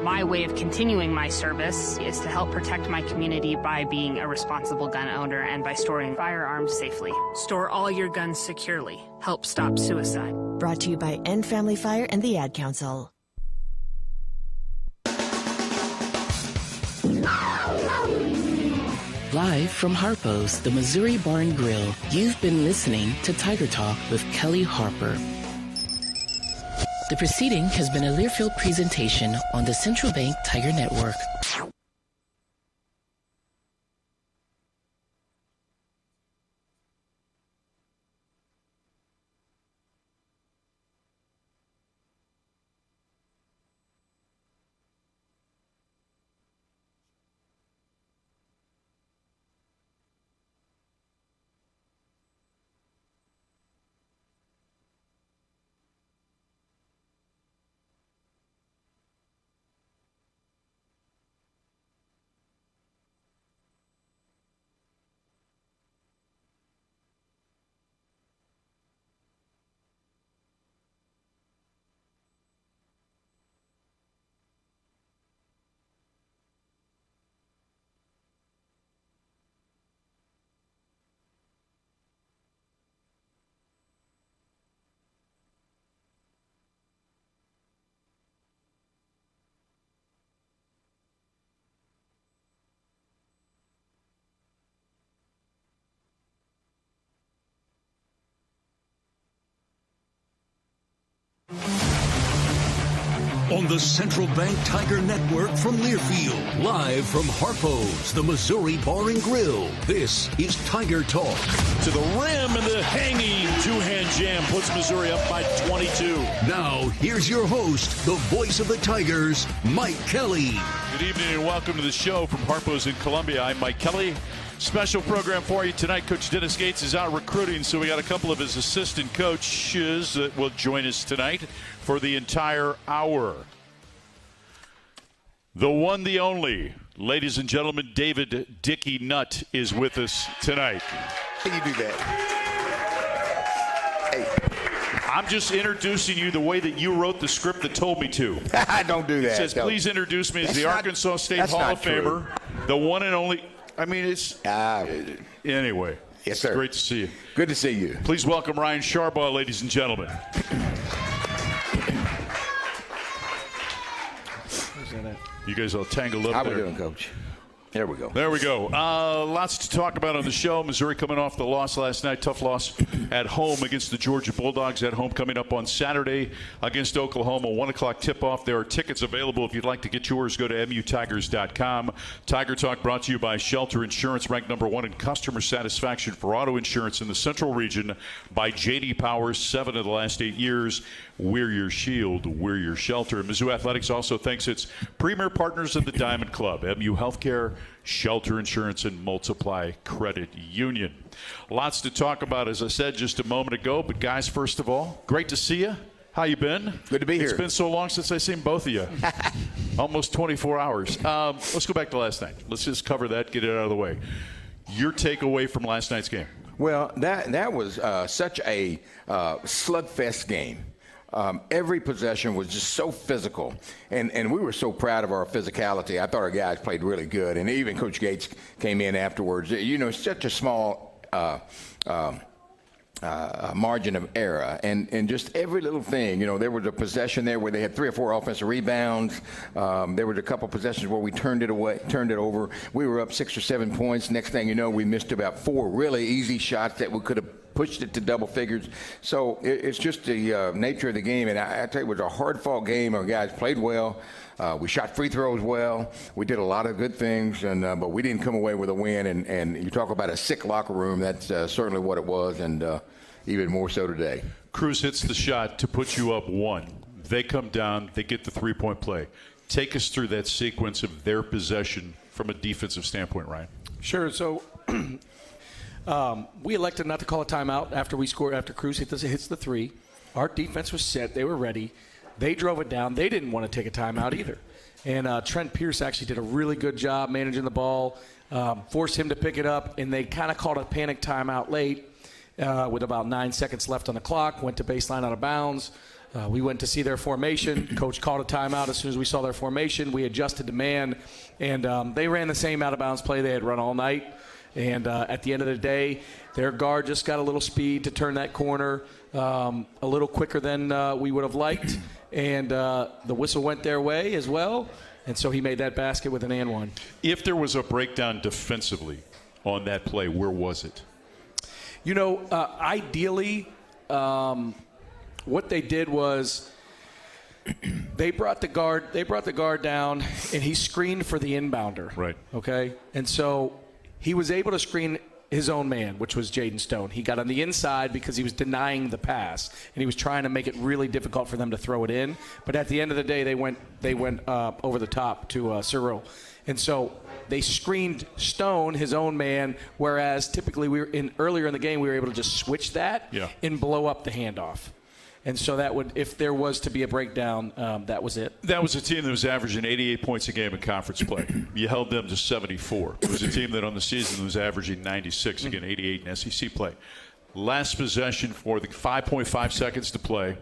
My way of continuing my service is to help protect my community by being a responsible gun owner and by storing firearms safely. Store all your guns securely. Help stop suicide. Brought to you by End Family Fire and the Ad Council. Live from Harpo's, the Missouri Bar and Grill, you've been listening to Tiger Talk with Kelly Harper. The proceeding has been a Learfield presentation on the Central Bank Tiger Network. On the Central Bank Tiger Network from Learfield, live from Harpo's, the Missouri Bar and Grill, this is Tiger Talk. To the rim, and the hanging two-hand jam puts Missouri up by 22. Now, here's your host, the voice of the Tigers, Mike Kelly. Good evening and welcome to the show from Harpo's in Columbia. I'm Mike Kelly. Special program for you tonight. Coach Dennis Gates is out recruiting, so we got a couple of his assistant coaches that will join us tonight for the entire hour. The one, the only, ladies and gentlemen, David Dickey Nutt is with us tonight. How you do that? Hey. I'm just introducing you the way that you wrote the script that told me to. I don't do that. It says, please introduce me as the Arkansas State Hall of Famer, the one and only. I mean, it's anyway. Yes, sir. Great to see you. Good to see you. Please welcome Ryan Sharbaugh, ladies and gentlemen. You guys all tangled up How there. we doing, Coach? There we go. There we go. Lots to talk about on the show. Missouri coming off the loss last night. Tough loss at home against the Georgia Bulldogs. At home coming up on Saturday against Oklahoma. 1 o'clock tip-off. There are tickets available. If you'd like to get yours, go to mutigers.com. Tiger Talk brought to you by Shelter Insurance, ranked #1 in customer satisfaction for auto insurance in the Central Region by J.D. Power. 7 of the last 8 years. We're your shield. We're your shelter. Mizzou Athletics also thanks its premier partners of the Diamond Club, MU Healthcare, Shelter Insurance, and Multiply Credit Union. Lots to talk about, as I said just a moment ago. But, guys, first of all, great to see you. How you been? Good to be here. It's been so long since I've seen both of you. Almost 24 hours. Let's go back to last night. Let's just cover that, get it out of the way. Your takeaway from last night's game. Well, that was such a slugfest game. Every possession was just so physical, and we were so proud of our physicality. I thought our guys played really good, and even Coach Gates came in afterwards. You know, it's such a small margin of error, and just every little thing. You know, there was a possession there where they had 3 or 4 offensive rebounds. There was a couple possessions where we turned it over. We were up 6 or 7 points. Next thing you know, we missed about 4 really easy shots that we could have pushed it to double figures. So it's just the nature of the game. And I tell you, it was a hard-fought game. Our guys played well. We shot free throws well. We did a lot of good things, but we didn't come away with a win. And you talk about a sick locker room, that's certainly what it was, and even more so today. Cruz hits the shot to put you up 1. They come down. They get the three-point play. Take us through that sequence of their possession from a defensive standpoint, Ryan. Sure. So we elected not to call a timeout after we scored, after Cruz hits the 3. Our defense was set. They were ready. They drove it down. They didn't want to take a timeout either. And Trent Pierce actually did a really good job managing the ball, forced him to pick it up, and they kind of called a panic timeout late with about 9 seconds left on the clock, went to baseline out of bounds. We went to see their formation. Coach called a timeout as soon as we saw their formation. We adjusted to man, and they ran the same out-of-bounds play they had run all night. And at the end of the day, their guard just got a little speed to turn that corner a little quicker than we would have liked. And the whistle went their way as well. And so he made that basket with an and one. If there was a breakdown defensively on that play, where was it? You know, ideally, what they did was they brought the guard down, and he screened for the inbounder. Right. Okay? And so he was able to screen his own man, which was Jaden Stone. He got on the inside because he was denying the pass, and he was trying to make it really difficult for them to throw it in. But at the end of the day, they went over the top to Cyril. And so they screened Stone, his own man, whereas typically earlier in the game we were able to just switch that and blow up the handoff. And so that would, if there was to be a breakdown, that was it. That was a team that was averaging 88 points a game in conference play. You held them to 74. It was a team that on the season was averaging 96, again 88 in SEC play. Last possession for the 5.5 seconds to play.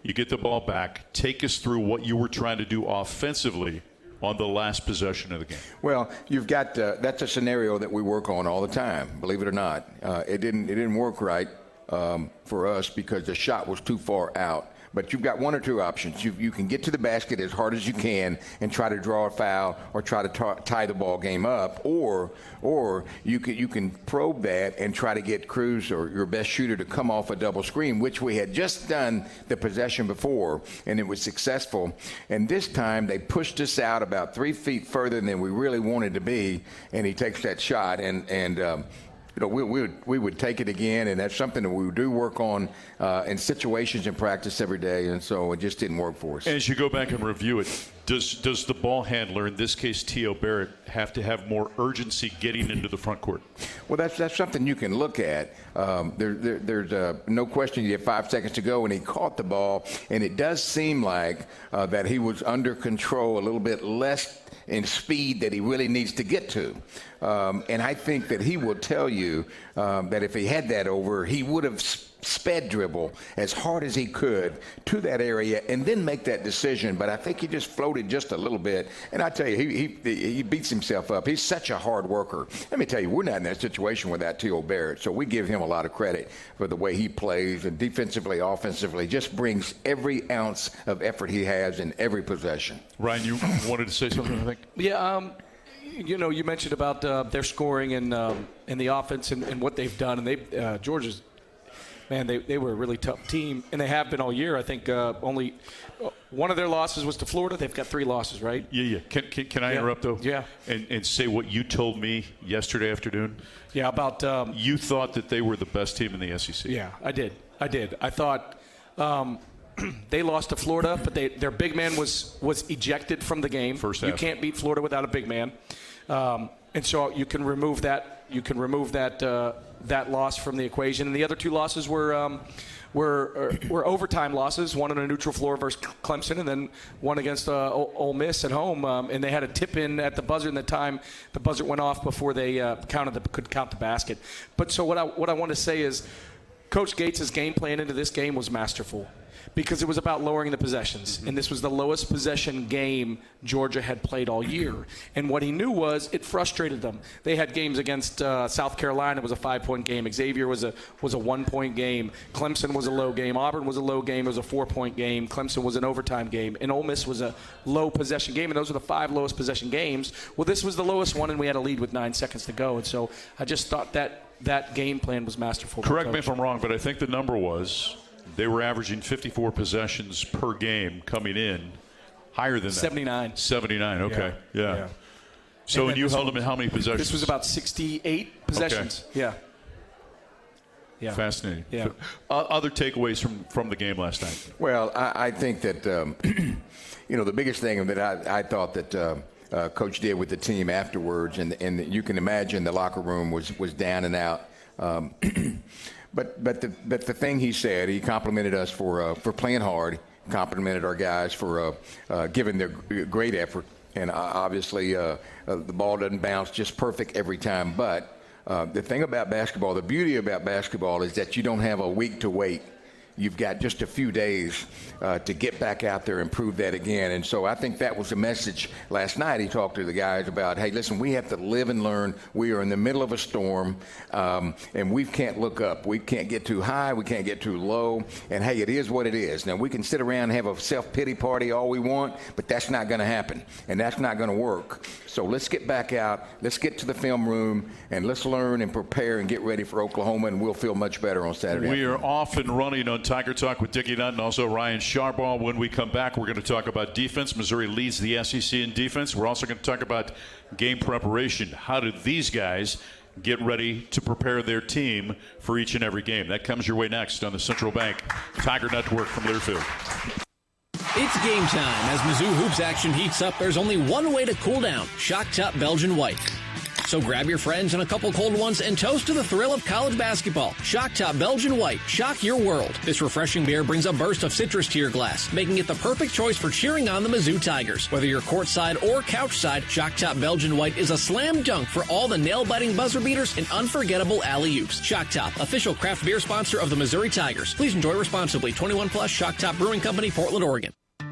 You get the ball back. Take us through what you were trying to do offensively on the last possession of the game. Well, you've got that's a scenario that we work on all the time, believe it or not. It didn't work right for us because the shot was too far out. But you've got one or two options. You can get to the basket as hard as you can and try to draw a foul or try to tie the ball game up, or you can probe that and try to get Cruz or your best shooter to come off a double screen, which we had just done the possession before, and it was successful. And this time they pushed us out about 3 feet further than we really wanted to be, and he takes that shot and you know, we would take it again, and that's something that we do work on in situations in practice every day, and so it just didn't work for us. As you go back and review it, does the ball handler, in this case T.O. Barrett, have to have more urgency getting into the front court? Well, that's something you can look at. There's no question you have 5 seconds to go, and he caught the ball, and it does seem like that he was under control, a little bit less in speed that he really needs to get to. And I think that he will tell you that if he had that over, he would have sped dribble as hard as he could to that area and then make that decision. But I think he just floated just a little bit. And I tell you, he beats himself up. He's such a hard worker. Let me tell you, we're not in that situation without T.O. Barrett. So we give him a lot of credit for the way he plays, and defensively, offensively, just brings every ounce of effort he has in every possession. Ryan, you wanted to say something, I think? Yeah, you know, you mentioned about their scoring and the offense and what they've done. And Georgia's, man, they were a really tough team, and they have been all year. I think only one of their losses was to Florida. They've got 3 losses, right? Yeah. Can I interrupt, though? Yeah. And say what you told me yesterday afternoon? Yeah, about you thought that they were the best team in the SEC. Yeah, I did. I thought they lost to Florida, but their big man was ejected from the game. First half. You can't beat Florida without a big man, and so you can remove that. You can remove that loss from the equation. And the other 2 losses were overtime losses. One on a neutral floor versus Clemson, and then one against Ole Miss at home. And they had a tip in at the buzzer, and the buzzer went off before they could count the basket. But so what I want to say is, Coach Gates' game plan into this game was masterful, because it was about lowering the possessions. And this was the lowest possession game Georgia had played all year. And what he knew was it frustrated them. They had games against South Carolina. It was a 5-point game. Xavier was a 1-point game. Clemson was a low game. Auburn was a low game. It was a 4-point game. Clemson was an overtime game. And Ole Miss was a low possession game. And those were the 5 lowest possession games. Well, this was the lowest one, and we had a lead with 9 seconds to go. And so I just thought that game plan was masterful. Correct me if I'm wrong, but I think the number was they were averaging 54 possessions per game coming in, higher than that. 79. 79, okay. Yeah. So, and you held them in how many possessions? This was about 68 possessions. Okay. Yeah. Fascinating. Yeah. Other takeaways from the game last night? Well, I think that, you know, the biggest thing that I thought that Coach did with the team afterwards, and you can imagine the locker room was down and out. But the thing he said, he complimented us for playing hard, complimented our guys for giving their great effort, and obviously the ball doesn't bounce just perfect every time. But the thing about basketball, the beauty about basketball, is that you don't have a week to wait. you've got just a few days to get back out there and prove that again. And so I think that was the message last night. He talked to the guys about, hey, listen, we have to live and learn. We are in the middle of a storm, and we can't look up. We can't get too high. We can't get too low. And, hey, it is what it is. Now, we can sit around and have a self-pity party all we want, but that's not going to happen, and that's not going to work. So let's get back out. Let's get to the film room, and let's learn and prepare and get ready for Oklahoma, and we'll feel much better on Saturday. We are off and running on Tiger Talk with Dickie Nutt and also Ryan Sharbaugh. When we come back, we're going to talk about defense. Missouri leads the SEC in defense. We're also going to talk about game preparation. How do these guys get ready to prepare their team for each and every game? That comes your way next on the Central Bank Tiger Network from Learfield. It's game time. As Mizzou Hoops action heats up, there's only one way to cool down: Shock Top Belgian White. So grab your friends and a couple cold ones and toast to the thrill of college basketball. Shock Top Belgian White. Shock your world. This refreshing beer brings a burst of citrus to your glass, making it the perfect choice for cheering on the Mizzou Tigers. Whether you're courtside or couchside, Shock Top Belgian White is a slam dunk for all the nail-biting buzzer beaters and unforgettable alley-oops. Shock Top, official craft beer sponsor of the Missouri Tigers. Please enjoy responsibly. 21 plus, Shock Top Brewing Company, Portland, Oregon.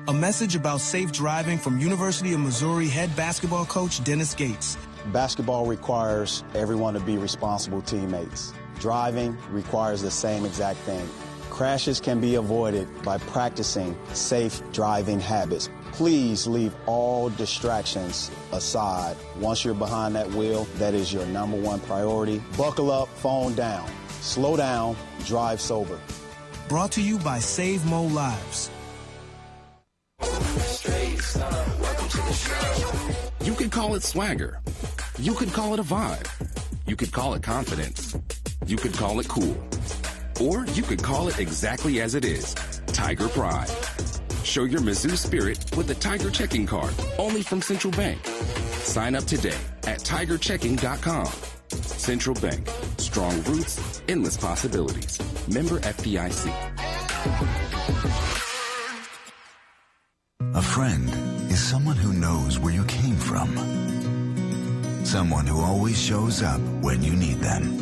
A message about safe driving from University of Missouri head basketball coach Dennis Gates. Basketball requires everyone to be responsible teammates. Driving requires the same exact thing. Crashes can be avoided by practicing safe driving habits. Please leave all distractions aside. Once you're behind that wheel, that is your number one priority. Buckle up, phone down. Slow down, drive sober. Brought to you by Save Mo Lives. You could call it swagger. You could call it a vibe. You could call it confidence. You could call it cool. Or you could call it exactly as it is, Tiger Pride. Show your Mizzou spirit with the Tiger Checking Card, only from Central Bank. Sign up today at tigerchecking.com. Central Bank, strong roots, endless possibilities. Member FDIC. A friend is someone who knows where you came from. Someone who always shows up when you need them.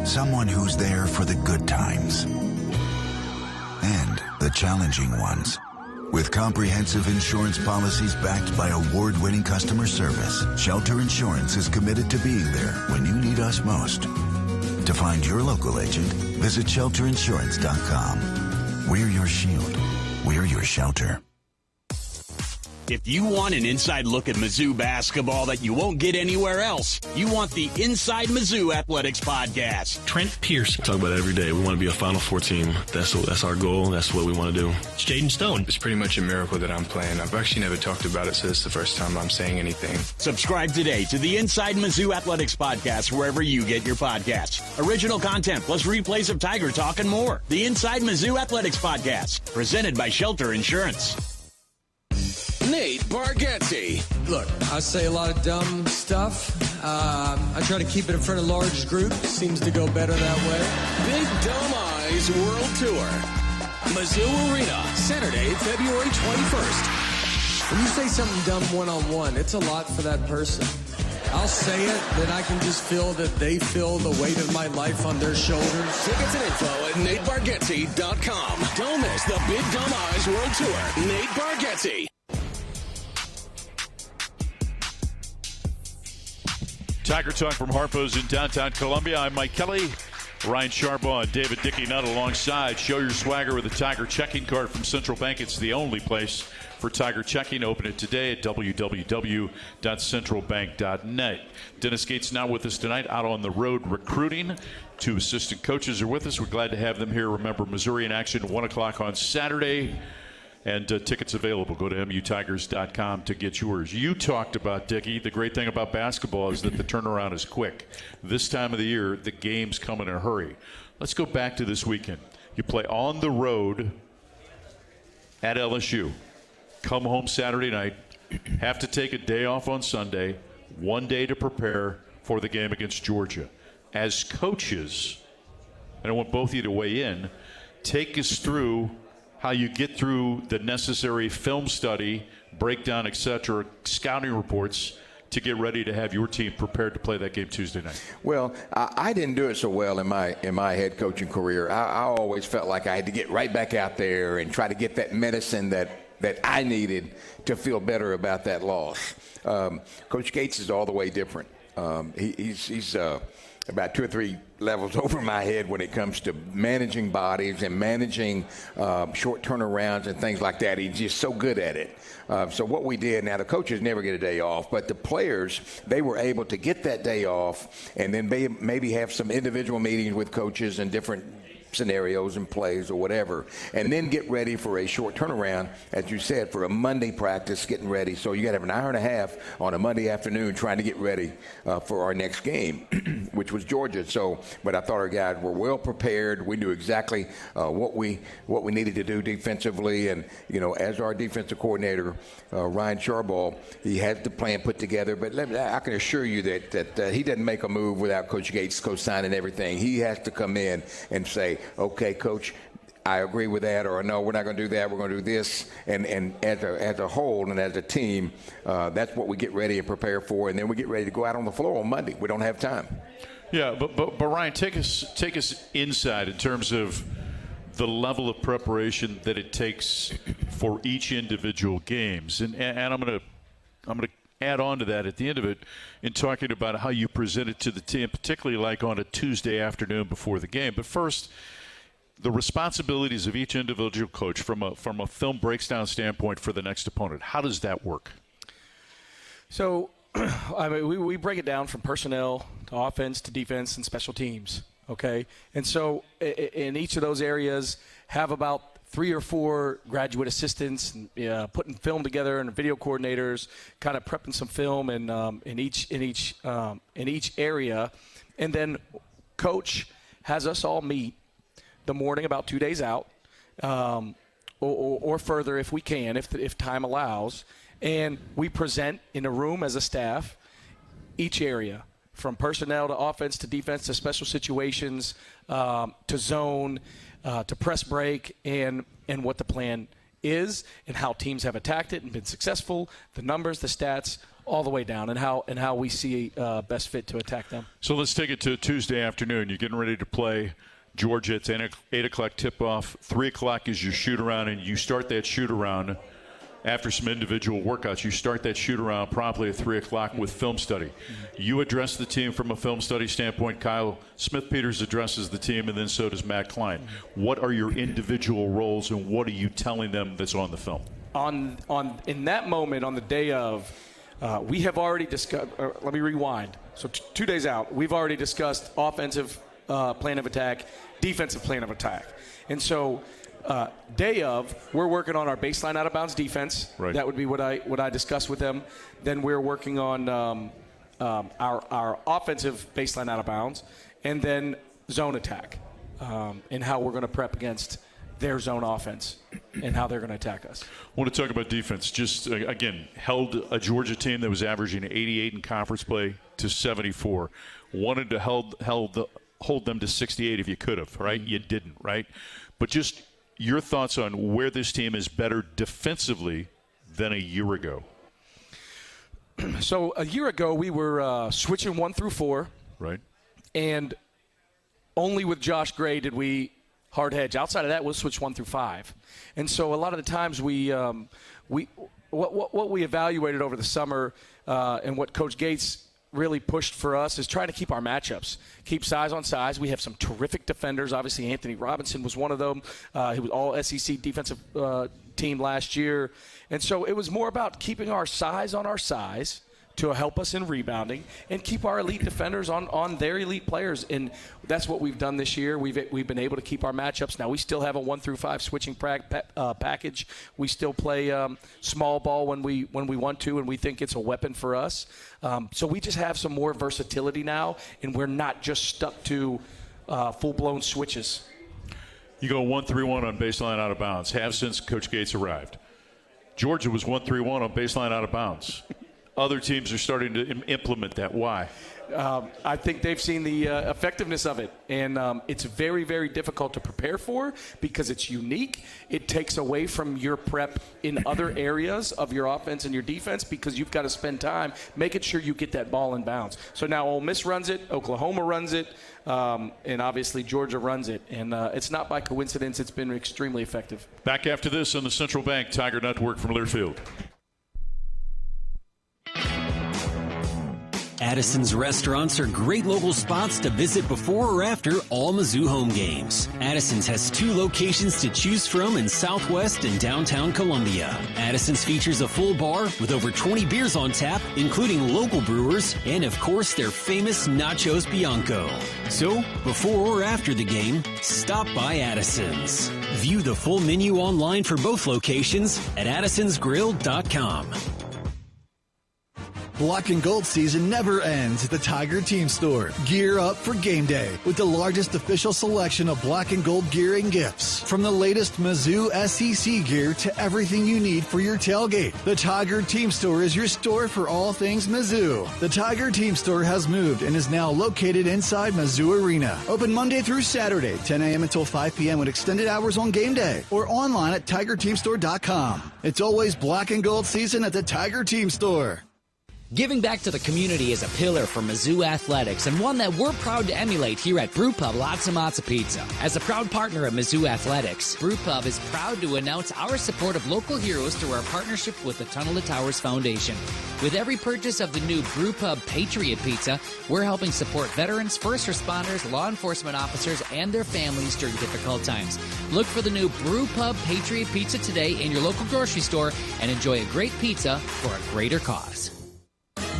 Someone who's there for the good times and the challenging ones. With comprehensive insurance policies backed by award-winning customer service, Shelter Insurance is committed to being there when you need us most. To find your local agent, visit shelterinsurance.com. We're your shield. We're your shelter. If you want an inside look at Mizzou basketball that you won't get anywhere else, you want the Inside Mizzou Athletics podcast. Trent Pierce. Talk about it every day. We want to be a Final Four team. That's our goal. That's what we want to do. It's Jaden Stone. It's pretty much a miracle that I'm playing. I've actually never talked about it, so this is the first time I'm saying anything. Subscribe today to the Inside Mizzou Athletics podcast wherever you get your podcasts. Original content plus replays of Tiger Talk and more. The Inside Mizzou Athletics podcast, presented by Shelter Insurance. Nate Bargatze. Look, I say a lot of dumb stuff. I try to keep it in front of large groups. Seems to go better that way. Big Dumb Eyes World Tour. Mizzou Arena, Saturday, February 21st. When you say something dumb one-on-one, it's a lot for that person. I'll say it, then I can just feel that they feel the weight of my life on their shoulders. Tickets and info at NateBargatze.com. Don't miss the Big Dumb Eyes World Tour. Nate Bargatze. Tiger Talk from Harpo's in downtown Columbia. I'm Mike Kelly, Ryan Sharbaugh, and David Dickie Nutt alongside. Show your swagger with a Tiger Checking Card from Central Bank. It's the only place for Tiger Checking. Open it today at www.centralbank.net. Dennis Gates now with us tonight, out on the road recruiting. Two assistant coaches are with us. We're glad to have them here. Remember, Missouri in action, 1 o'clock on Saturday. And tickets available. Go to mutigers.com to get yours. You talked about, Dickie, the great thing about basketball is that the turnaround is quick. This time of the year, the games come in a hurry. Let's go back to this weekend. You play on the road at LSU. Come home Saturday night. Have to take a day off on Sunday. 1 day to prepare for the game against Georgia. As coaches, and I want both of you to weigh in, take us through how you get through the necessary film study, breakdown, etc., scouting reports to get ready to have your team prepared to play that game Tuesday night? Well, I didn't do it so well in my head coaching career. I always felt like I had to get right back out there and try to get that medicine that I needed to feel better about that loss. Coach Gates is all the way different. He's about 2 or 3 levels over my head when it comes to managing bodies and managing short turnarounds and things like that. He's just so good at it. So what we did, now the coaches never get a day off, but the players, they were able to get that day off and then maybe have some individual meetings with coaches and different scenarios and plays or whatever, and then get ready for a short turnaround, as you said, for a Monday practice, getting ready. So you got to have an hour and a half on a Monday afternoon trying to get ready for our next game, which was Georgia. So, but I thought our guys were well prepared. We knew exactly what we needed to do defensively, and as our defensive coordinator, Ryan Charball, he had the plan put together. But I can assure you that he doesn't make a move without Coach Gates co-signing everything. He has to come in and say, okay, Coach, I agree with that, or no, we're not going to do that. We're going to do this, and as a whole and as a team, that's what we get ready and prepare for, and then we get ready to go out on the floor on Monday. We don't have time. Yeah, but Ryan, take us inside in terms of the level of preparation that it takes for each individual games, and I'm going to add on to that at the end of it in talking about how you present it to the team, particularly like on a Tuesday afternoon before the game. But first, the responsibilities of each individual coach from a film breakdown standpoint for the next opponent. How does that work? So, we break it down from personnel to offense to defense and special teams, okay? And so in each of those areas have about 3 or 4 graduate assistants, putting film together, and video coordinators, kind of prepping some film in each area, and then coach has us all meet the morning about 2 days out, or further if we can, if time allows, and we present in a room as a staff each area, from personnel to offense to defense to special situations to zone. To press break and what the plan is and how teams have attacked it and been successful, the numbers, the stats, all the way down, and how we see best fit to attack them. So let's take it to Tuesday afternoon. You're getting ready to play Georgia. It's 8 o'clock tip-off. 3 o'clock is your shoot-around, and you start that shoot-around after some individual workouts. You start that shoot-around promptly at 3 o'clock with film study. Mm-hmm. You address the team from a film study standpoint. Kyle Smith-Peters addresses the team, and then so does Matt Klein. Mm-hmm. What are your individual roles, and what are you telling them that's on the film? In that moment, on the day of, we have already discussed let me rewind. So 2 days out, we've already discussed offensive plan of attack, defensive plan of attack. And so day of, we're working on our baseline out of bounds defense. Right. That would be what I discussed with them. Then we're working on our offensive baseline out of bounds, and then zone attack, and how we're going to prep against their zone offense and how they're going to attack us. I want to talk about defense. Just again, held a Georgia team that was averaging 88 in conference play to 74. Wanted to hold them to 68 if you could have, right? You didn't, right? But just your thoughts on where this team is better defensively than a year ago. So a year ago, we were switching 1 through 4. Right. And only with Josh Gray did we hard hedge. Outside of that, we'll switch 1 through 5. And so a lot of the times what we evaluated over the summer and what Coach Gates really pushed for us is trying to keep our matchups, keep size on size. We have some terrific defenders. Obviously, Anthony Robinson was one of them. He was all SEC defensive team last year. And so it was more about keeping our size on our size to help us in rebounding and keep our elite defenders on their elite players. And that's what we've done this year. We've been able to keep our matchups. Now, we still have a 1 through 5 switching package. We still play small ball when we want to, and we think it's a weapon for us. So we just have some more versatility now, and we're not just stuck to full-blown switches. You go 1-3-1 on baseline out of bounds. Have since Coach Gates arrived. Georgia was 1-3-1 on baseline out of bounds. Other teams are starting to implement that. Why? I think they've seen the effectiveness of it. And it's very, very difficult to prepare for because it's unique. It takes away from your prep in other areas of your offense and your defense because you've got to spend time making sure you get that ball in bounds. So now Ole Miss runs it, Oklahoma runs it, and obviously Georgia runs it. And it's not by coincidence. It's been extremely effective. Back after this on the Central Bank Tiger Network from Learfield. Addison's restaurants are great local spots to visit before or after all Mizzou home games. Addison's has 2 locations to choose from in Southwest and downtown Columbia. Addison's features a full bar with over 20 beers on tap, including local brewers, and of course their famous Nachos Bianco. So, before or after the game, stop by Addison's. View the full menu online for both locations at addisonsgrill.com. Black and gold season never ends at the Tiger Team Store. Gear up for game day with the largest official selection of black and gold gear and gifts. From the latest Mizzou SEC gear to everything you need for your tailgate. The Tiger Team Store is your store for all things Mizzou. The Tiger Team Store has moved and is now located inside Mizzou Arena. Open Monday through Saturday, 10 a.m. until 5 p.m. with extended hours on game day or online at tigerteamstore.com. It's always black and gold season at the Tiger Team Store. Giving back to the community is a pillar for Mizzou Athletics and one that we're proud to emulate here at Brew Pub Lots Matza Pizza. As a proud partner of Mizzou Athletics, Brew Pub is proud to announce our support of local heroes through our partnership with the Tunnel to Towers Foundation. With every purchase of the new Brew Pub Patriot Pizza, we're helping support veterans, first responders, law enforcement officers, and their families during difficult times. Look for the new Brew Pub Patriot Pizza today in your local grocery store and enjoy a great pizza for a greater cause.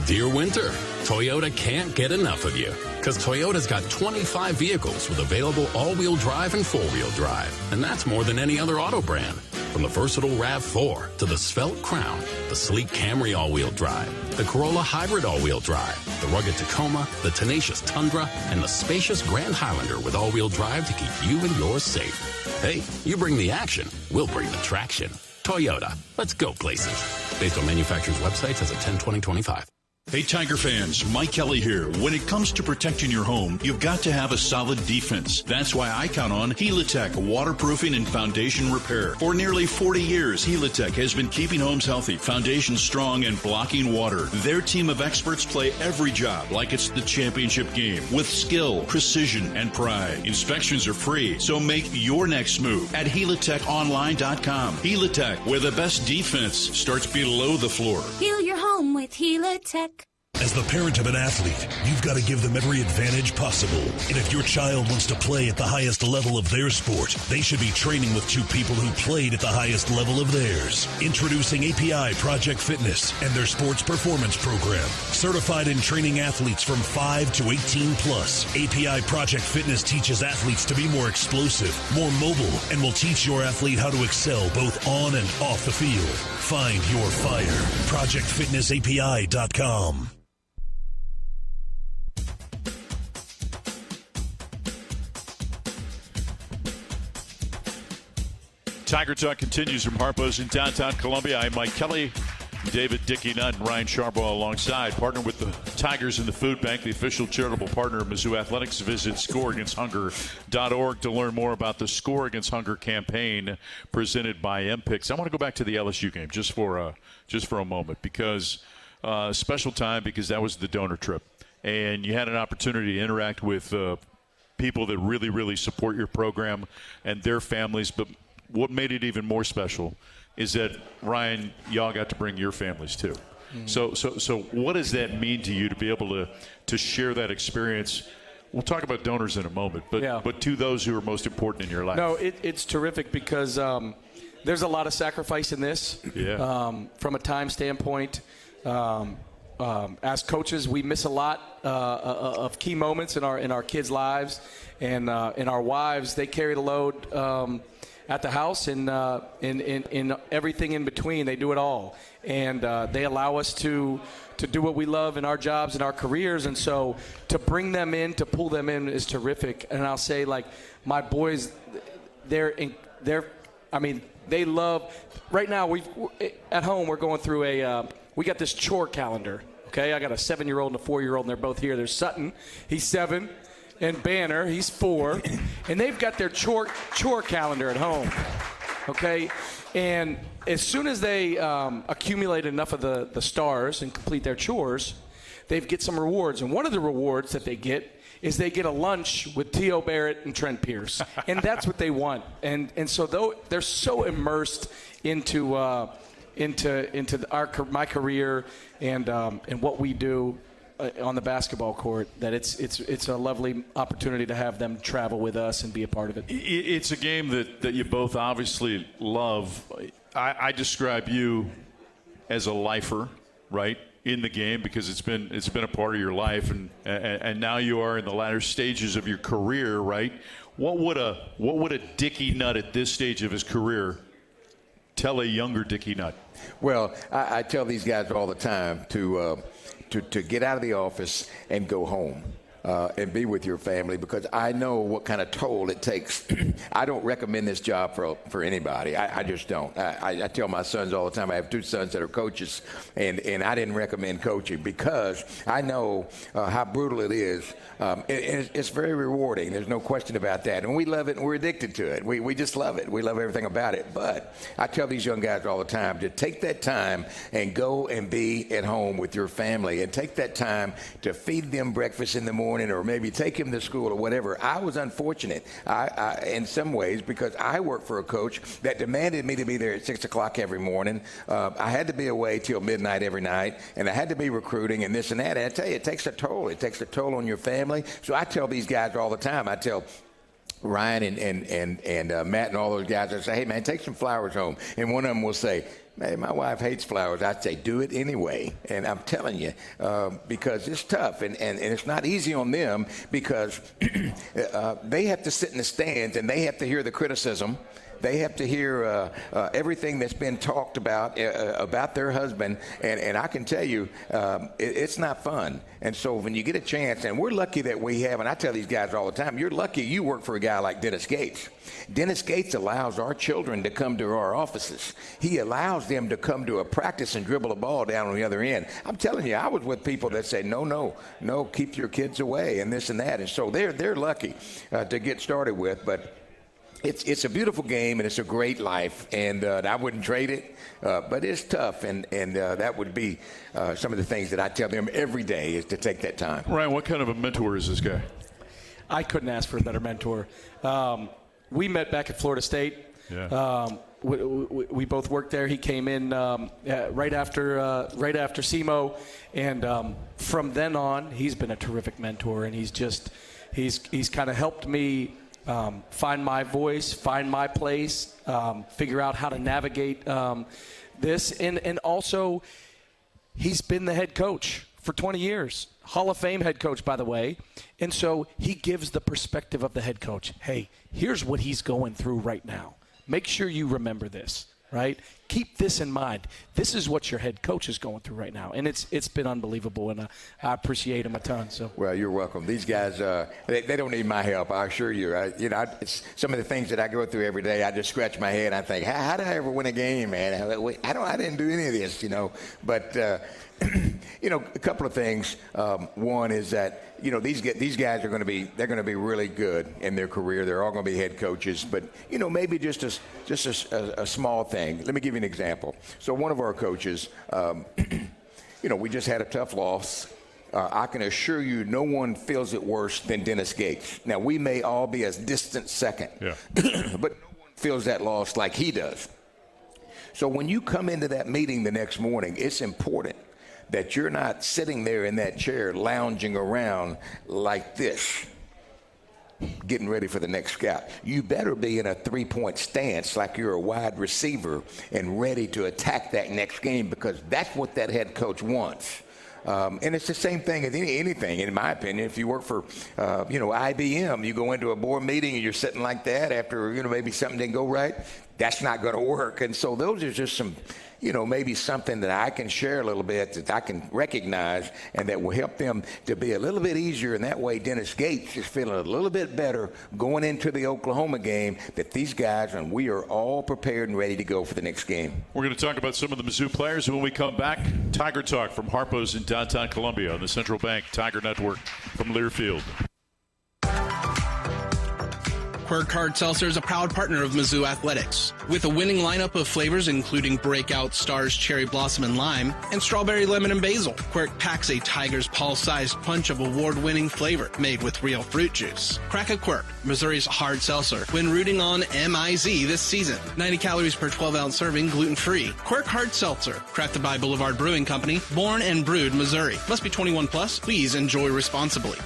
Dear Winter, Toyota can't get enough of you because Toyota's got 25 vehicles with available all-wheel drive and four-wheel drive. And that's more than any other auto brand. From the versatile RAV4 to the svelte Crown, the sleek Camry all-wheel drive, the Corolla Hybrid all-wheel drive, the rugged Tacoma, the tenacious Tundra, and the spacious Grand Highlander with all-wheel drive to keep you and yours safe. Hey, you bring the action, we'll bring the traction. Toyota, let's go places. Based on manufacturer's websites as of 10/20/25. Hey Tiger fans, Mike Kelly here. When it comes to protecting your home, you've got to have a solid defense. That's why I count on Helitech waterproofing and foundation repair. For nearly 40 years, Helitech has been keeping homes healthy, foundations strong, and blocking water. Their team of experts play every job like it's the championship game with skill, precision, and pride. Inspections are free, so make your next move at HelitechOnline.com. Helitech, where the best defense starts below the floor. Heal your home with Helitech. As the parent of an athlete, you've got to give them every advantage possible. And if your child wants to play at the highest level of their sport, they should be training with 2 people who played at the highest level of theirs. Introducing API Project Fitness and their sports performance program. Certified in training athletes from 5 to 18 plus. API Project Fitness teaches athletes to be more explosive, more mobile, and will teach your athlete how to excel both on and off the field. Find your fire. ProjectFitnessAPI.com. Tiger Talk continues from Harpo's in downtown Columbia. I'm Mike Kelly, David Dickey Nutt, and Ryan Sharbaugh alongside. Partner with the Tigers in the Food Bank, the official charitable partner of Mizzou Athletics. Visit scoreagainsthunger.org to learn more about the Score Against Hunger campaign presented by MPICS. I want to go back to the LSU game just for a moment because special time because that was the donor trip. And you had an opportunity to interact with people that really, really support your program and their families. But what made it even more special is that, Ryan, y'all got to bring your families too. Mm-hmm. So what does that mean to you to be able to share that experience? We'll talk about donors in a moment, but to those who are most important in your life. No, it's terrific because there's a lot of sacrifice in this. Yeah. From a time standpoint, as coaches, we miss a lot of key moments in our kids' lives, and our wives, they carry the load at the house and in everything in between. They do it all, and they allow us to do what we love in our jobs and our careers. And so to bring them in, to pull them in is terrific. And I'll say, like, my boys, they love. Right now, at home we're going through we got this chore calendar. Okay, I got a 7-year-old and a 4-year-old, and they're both here. There's Sutton, he's 7, and Banner, he's 4, and they've got their chore calendar at home. Okay, and as soon as they accumulate enough of the stars and complete their chores, they get some rewards. And one of the rewards that they get is they get a lunch with T.O. Barrett and Trent Pierce. And that's what they want. And so though they're so immersed into my career and what we do on the basketball court that it's a lovely opportunity to have them travel with us and be a part of it. It's a game that you both obviously love. I describe you as a lifer, right, in the game, because it's been a part of your life, and now you are in the latter stages of your career, right? What would a Dickie Nutt at this stage of his career tell a younger Dickie Nutt? Well, I tell these guys all the time to get out of the office and go home. And be with your family, because I know what kind of toll it takes. I don't recommend this job for anybody. I just don't. I tell my sons all the time. I have 2 sons that are coaches, and I didn't recommend coaching because I know how brutal it is. It's very rewarding. There's no question about that. And we love it, and we're addicted to it. We just love it. We love everything about it. But I tell these young guys all the time to take that time and go and be at home with your family, and take that time to feed them breakfast in the morning, or maybe take him to school or whatever. I was unfortunate in some ways because I worked for a coach that demanded me to be there at 6 o'clock every morning. I had to be away till midnight every night, and I had to be recruiting and this and that. And I tell you, it takes a toll. It takes a toll on your family. So I tell these guys all the time, I tell Ryan and Matt and all those guys, I say, hey, man, take some flowers home. And one of them will say, hey, my wife hates flowers. I'd say, do it anyway. And I'm telling you, because it's tough. And it's not easy on them because they have to sit in the stands and they have to hear the criticism. They have to hear everything that's been talked about their husband. And I can tell you, it's not fun. And so when you get a chance, and we're lucky that we have, and I tell these guys all the time, you're lucky you work for a guy like Dennis Gates. Dennis Gates allows our children to come to our offices. He allows them to come to a practice and dribble a ball down on the other end. I'm telling you, I was with people that say, no, keep your kids away and this and that. And so they're lucky to get started with. But it's a beautiful game, and it's a great life, and I wouldn't trade it, but it's tough, and that would be some of the things that I tell them every day is to take that time. Ryan, what kind of a mentor is this guy? I couldn't ask for a better mentor. We met back at Florida State. Yeah. We both worked there. He came in right after SEMO, and from then on, he's been a terrific mentor, and he's kind of helped me find my voice, find my place, figure out how to navigate this. And also, he's been the head coach for 20 years. Hall of Fame head coach, by the way. And so he gives the perspective of the head coach. Hey, here's what he's going through right now. Make sure you remember this, right? Keep this in mind. This is what your head coach is going through right now. And it's been unbelievable, and I appreciate him a ton. So. Well, you're welcome. These guys, they don't need my help, I assure you. It's some of the things that I go through every day, I just scratch my head and I think, how did I ever win a game, man? I didn't do any of this, But, a couple of things. One is that, these guys are going to be really good in their career. They're all going to be head coaches. But, maybe just a small thing. Let me give you an example. So one of our coaches, we just had a tough loss. I can assure you no one feels it worse than Dennis Gates. Now, we may all be a distant second, but no one feels that loss like he does. So when you come into that meeting the next morning, it's important that you're not sitting there in that chair lounging around like this, getting ready for the next scout. You better be in a three-point stance like you're a wide receiver and ready to attack that next game, because that's what that head coach wants. And it's the same thing as anything, in my opinion. If you work for, IBM, you go into a board meeting and you're sitting like that after, maybe something didn't go right, that's not going to work. And so those are just some maybe something that I can share a little bit, that I can recognize, and that will help them to be a little bit easier. And that way, Dennis Gates is feeling a little bit better going into the Oklahoma game, that these guys and we are all prepared and ready to go for the next game. We're going to talk about some of the Mizzou players when we come back. Tiger Talk from Harpo's in downtown Columbia on the Central Bank Tiger Network from Learfield. Quirk Hard Seltzer is a proud partner of Mizzou Athletics. With a winning lineup of flavors including Breakout, Stars, Cherry Blossom, and Lime, and Strawberry, Lemon, and Basil, Quirk packs a Tiger's Paw-sized punch of award-winning flavor made with real fruit juice. Crack a Quirk, Missouri's hard seltzer, when rooting on MIZ this season. 90 calories per 12-ounce serving, gluten-free. Quirk Hard Seltzer, crafted by Boulevard Brewing Company, born and brewed Missouri. Must be 21 plus. Please enjoy responsibly.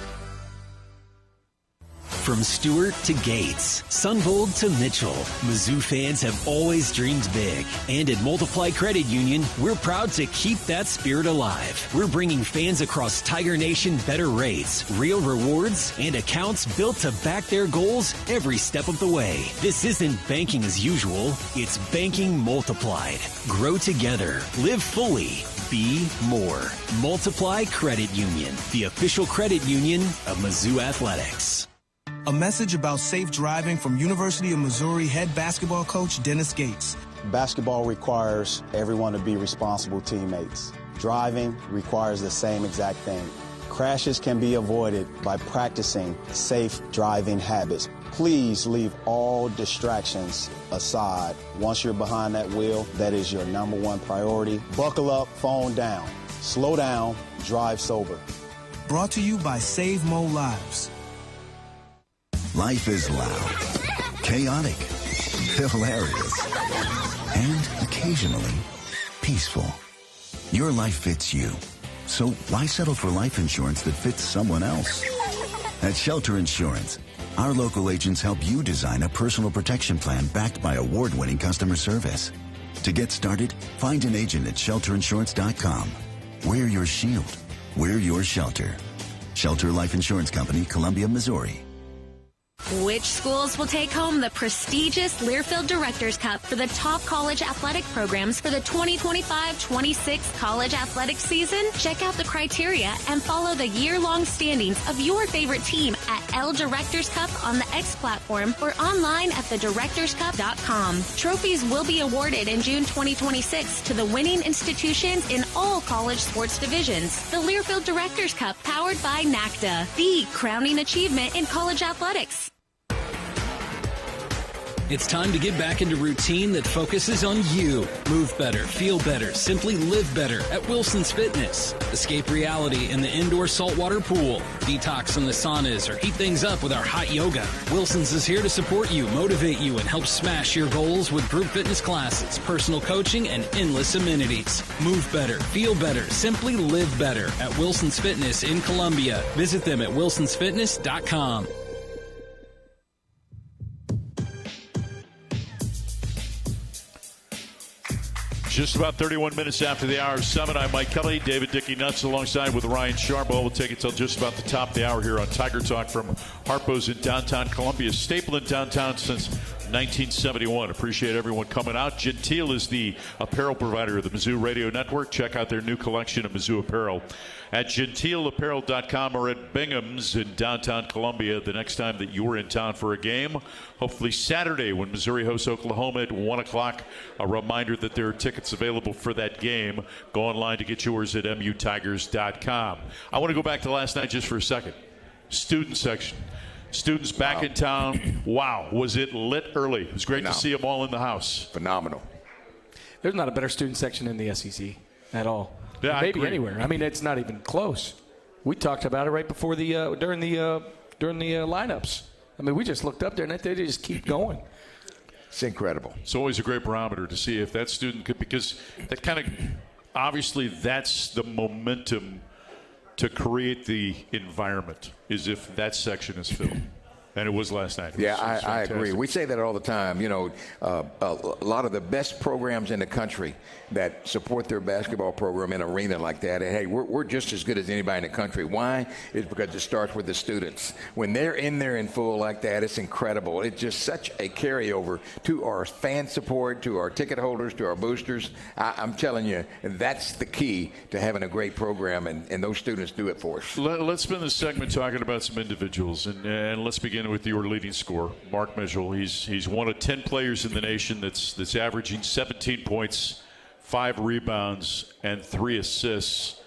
From Stewart to Gates, Sunvold to Mitchell, Mizzou fans have always dreamed big. And at Multiply Credit Union, we're proud to keep that spirit alive. We're bringing fans across Tiger Nation better rates, real rewards, and accounts built to back their goals every step of the way. This isn't banking as usual, it's banking multiplied. Grow together, live fully, be more. Multiply Credit Union, the official credit union of Mizzou Athletics. A message about safe driving from University of Missouri head basketball coach Dennis Gates. Basketball requires everyone to be responsible teammates. Driving requires the same exact thing. Crashes can be avoided by practicing safe driving habits. Please leave all distractions aside. Once you're behind that wheel, that is your number one priority. Buckle up, phone down. Slow down, drive sober. Brought to you by Save Mo Lives. Life is loud, chaotic, hilarious, and occasionally peaceful. Your life fits you. So why settle for life insurance that fits someone else? At Shelter Insurance, our local agents help you design a personal protection plan backed by award-winning customer service. To get started, find an agent at shelterinsurance.com. We're your shield. We're your shelter. Shelter Life Insurance Company, Columbia, Missouri. Which schools will take home the prestigious Learfield Directors Cup for the top college athletic programs for the 2025-26 college athletics season? Check out the criteria and follow the year-long standings of your favorite team at L Directors Cup on the X platform or online at thedirectorscup.com. Trophies will be awarded in June 2026 to the winning institutions in all college sports divisions. The Learfield Directors Cup, powered by NACDA, the crowning achievement in college athletics. It's time to get back into routine that focuses on you. Move better, feel better, simply live better at Wilson's Fitness. Escape reality in the indoor saltwater pool. Detox from the saunas or heat things up with our hot yoga. Wilson's is here to support you, motivate you, and help smash your goals with group fitness classes, personal coaching, and endless amenities. Move better, feel better, simply live better at Wilson's Fitness in Columbia. Visit them at wilsonsfitness.com. Just about 31 minutes after the hour of 7, I'm Mike Kelly, David Dickey Nuts, alongside with Ryan Sharbaugh. We'll take it till just about the top of the hour here on Tiger Talk from Harpo's in downtown Columbia. Staple in downtown since 1971. Appreciate everyone coming out. Gentile is the apparel provider of the Mizzou Radio Network. Check out their new collection of Mizzou apparel at gentileapparel.com or at Bingham's in downtown Columbia the next time that you're in town for a game. Hopefully Saturday when Missouri hosts Oklahoma at 1 o'clock. A reminder that there are tickets available for that game. Go online to get yours at mutigers.com. I want to go back to last night just for a second. Student section. Students back in town. Wow, was it lit early. It was great to see them all in the house. Phenomenal. There's not a better student section in the SEC at all. Yeah, maybe anywhere. I mean, it's not even close. We talked about it right before the during the lineups. I mean, we just looked up there and they just keep going. It's incredible. It's always a great barometer to see if that student could, because that kind of obviously that's the momentum to create the environment, is if that section is filled. And it was last night. Yeah, I agree. We say that all the time. You know, a lot of the best programs in the country that support their basketball program in an arena like that, and hey, we're just as good as anybody in the country. Why? It's because it starts with the students. When they're in there in full like that, it's incredible. It's just such a carryover to our fan support, to our ticket holders, to our boosters. I'm telling you, that's the key to having a great program, and those students do it for us. Let's spend this segment talking about some individuals, and let's begin with your leading scorer, Mark Mitchell. He's one of 10 players in the nation that's averaging 17 points, 5 rebounds, and 3 assists.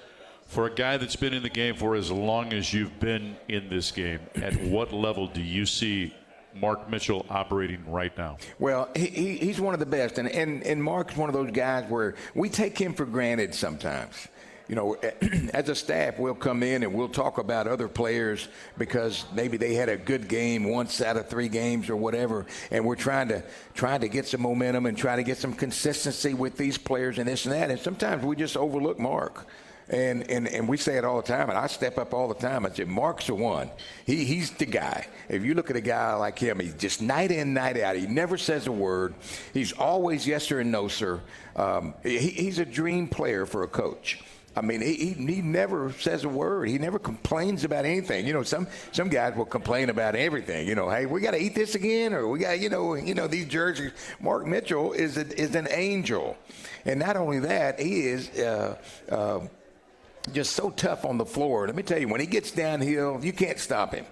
For a guy that's been in the game for as long as you've been in this game, at what level do you see Mark Mitchell operating right now? Well, he's one of the best, and Mark's one of those guys where we take him for granted sometimes. You know, as a staff, we'll come in and we'll talk about other players because maybe they had a good game once out of 3 games or whatever, and we're trying to get some momentum and try to get some consistency with these players and this and that. And sometimes we just overlook Mark. And we say it all the time, and I step up all the time. I say, Mark's the one. He's the guy. If you look at a guy like him, he's just night in, night out. He never says a word. He's always yes sir and no sir. He's a dream player for a coach. I mean, he never says a word. He never complains about anything. You know, some guys will complain about everything. You know, hey, we got to eat this again, or we got, you know these jerseys. Mark Mitchell is an angel, and not only that, he is just so tough on the floor. Let me tell you, when he gets downhill, you can't stop him.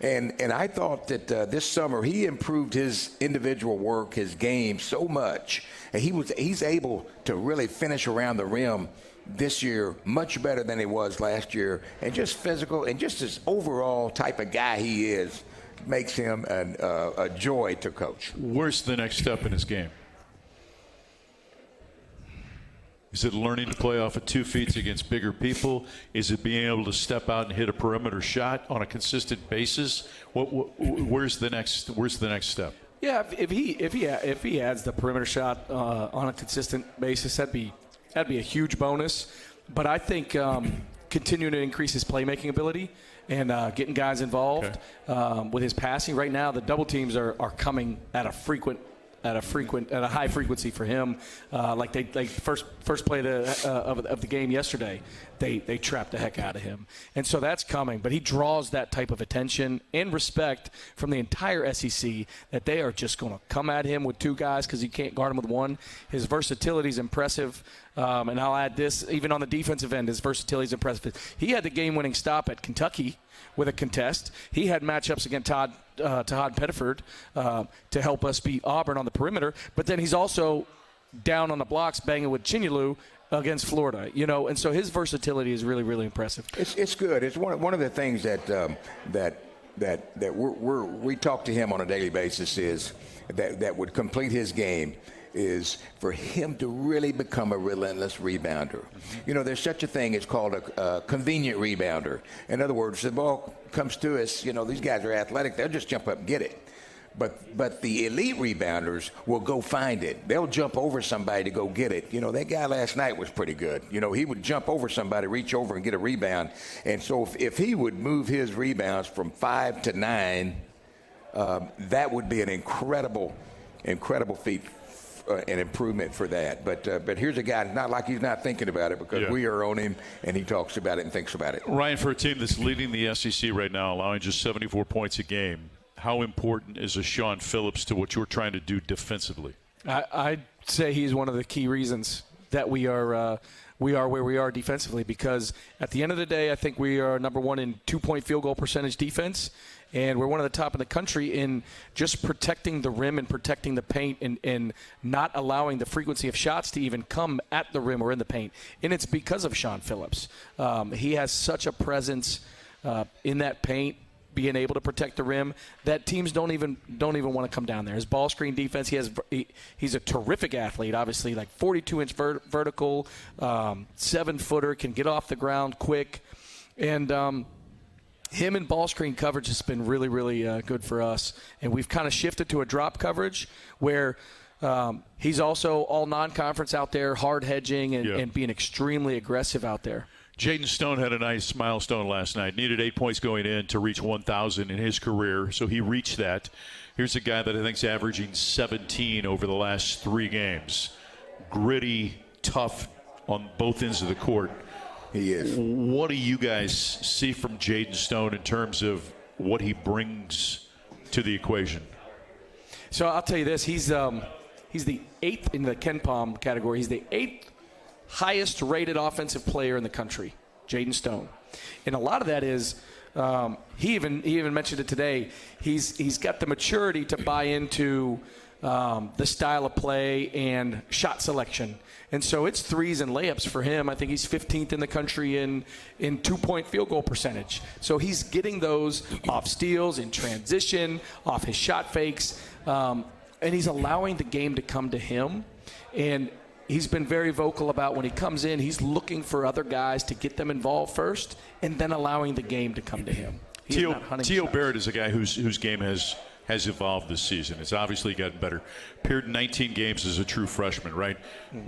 And I thought that this summer he improved his individual work, his game so much, and he's able to really finish around the rim this year much better than he was last year, and just physical and just his overall type of guy he is makes him a joy to coach. Where's the next step in his game? Is it learning to play off of 2 feet against bigger people? Is it being able to step out and hit a perimeter shot on a consistent basis? Where's the next step? Yeah, if he adds the perimeter shot on a consistent basis, that'd be a huge bonus. But I think continuing to increase his playmaking ability and getting guys involved with his passing. Right now, the double teams are coming at a high frequency for him. Like first play of the game yesterday, they trapped the heck out of him, and so that's coming. But he draws that type of attention and respect from the entire SEC that they are just going to come at him with 2 guys because you can't guard him with 1. His versatility is impressive, and I'll add this: even on the defensive end, his versatility is impressive. He had the game-winning stop at Kentucky with a contest. He had matchups against Todd Pettiford to help us beat Auburn on the perimeter, but then he's also down on the blocks banging with Chinyelu against Florida, you know, and so his versatility is really, really impressive. It's good. It's one of the things that we talk to him on a daily basis is that would complete his game is for him to really become a relentless rebounder. You know, there's such a thing. It's called a convenient rebounder. In other words, the ball comes to us. You know, these guys are athletic. They'll just jump up and get it. But the elite rebounders will go find it. They'll jump over somebody to go get it. You know, that guy last night was pretty good. You know, he would jump over somebody, reach over and get a rebound. And so if he would move his rebounds from 5 to 9, that would be an incredible feat. An improvement for that. But here's a guy, not like he's not thinking about it because we are on him and he talks about it and thinks about it. Ryan, for a team that's leading the SEC right now, allowing just 74 points a game, how important is a Sean Phillips to what you're trying to do defensively? I'd say he's one of the key reasons that we are where we are defensively, because at the end of the day, I think we are number 1 in 2-point field goal percentage defense. And we're one of the top in the country in just protecting the rim and protecting the paint and not allowing the frequency of shots to even come at the rim or in the paint. And it's because of Sean Phillips. He has such a presence in that paint, being able to protect the rim, that teams don't even want to come down there. His ball screen defense, he's a terrific athlete, obviously, like 42-inch vertical, 7-footer, can get off the ground quick. And him and ball screen coverage has been really, really good for us. And we've kind of shifted to a drop coverage where he's also all non-conference out there, hard hedging and being extremely aggressive out there. Jaden Stone had a nice milestone last night. Needed 8 points going in to reach 1,000 in his career, so he reached that. Here's a guy that I think is averaging 17 over the last 3 games. Gritty, tough on both ends of the court. He is. What do you guys see from Jaden Stone in terms of what he brings to the equation? So I'll tell you this. He's the 8th in the Ken Palm category. He's the 8th highest rated offensive player in the country, Jaden Stone. And a lot of that is, he even mentioned it today, he's got the maturity to buy into the style of play and shot selection. And so it's threes and layups for him. I think he's 15th in the country in 2-point field goal percentage. So he's getting those off steals, in transition, off his shot fakes, and he's allowing the game to come to him. And he's been very vocal about when he comes in, he's looking for other guys to get them involved first and then allowing the game to come to him. T.O. Barrett is a guy whose game has evolved this season. It's obviously gotten better. Appeared in 19 games as a true freshman, right?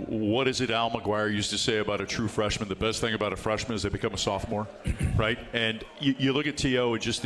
What is it Al McGuire used to say about a true freshman? The best thing about a freshman is they become a sophomore, right? And you look at T.O. and just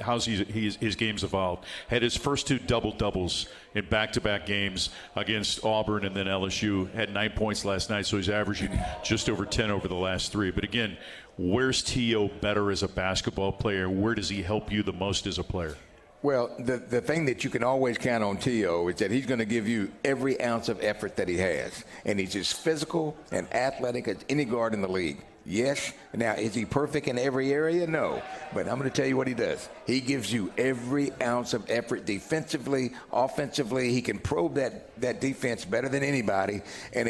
how his game's evolved. Had his first 2 double-doubles in back-to-back games against Auburn and then LSU. Had 9 points last night, so he's averaging just over 10 over the last 3. But again, where's T.O. better as a basketball player? Where does he help you the most as a player? Well, the thing that you can always count on T.O. is that he's going to give you every ounce of effort that he has. And he's as physical and athletic as any guard in the league. Yes. Now, is he perfect in every area? No. But I'm going to tell you what he does. He gives you every ounce of effort defensively, offensively. He can probe that defense better than anybody. And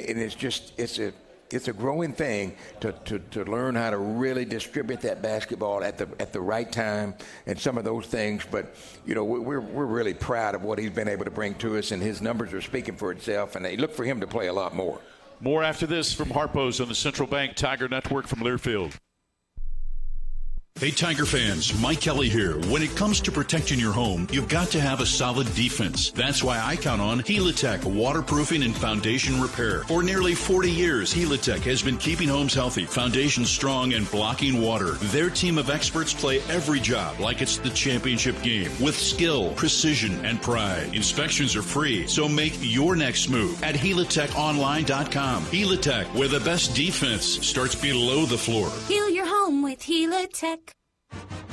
it's a growing thing to learn how to really distribute that basketball at the right time and some of those things. But, you know, we're really proud of what he's been able to bring to us, and his numbers are speaking for itself, and they look for him to play a lot more. More after this from Harpo's on the Central Bank Tiger Network from Learfield. Hey Tiger fans, Mike Kelly here. When it comes to protecting your home, you've got to have a solid defense. That's why I count on Helitech waterproofing and foundation repair. For nearly 40 years, Helitech has been keeping homes healthy, foundations strong, and blocking water. Their team of experts play every job like it's the championship game with skill, precision, and pride. Inspections are free, so make your next move at HelitechOnline.com. Helitech, where the best defense starts below the floor. Heal your home with Helitech.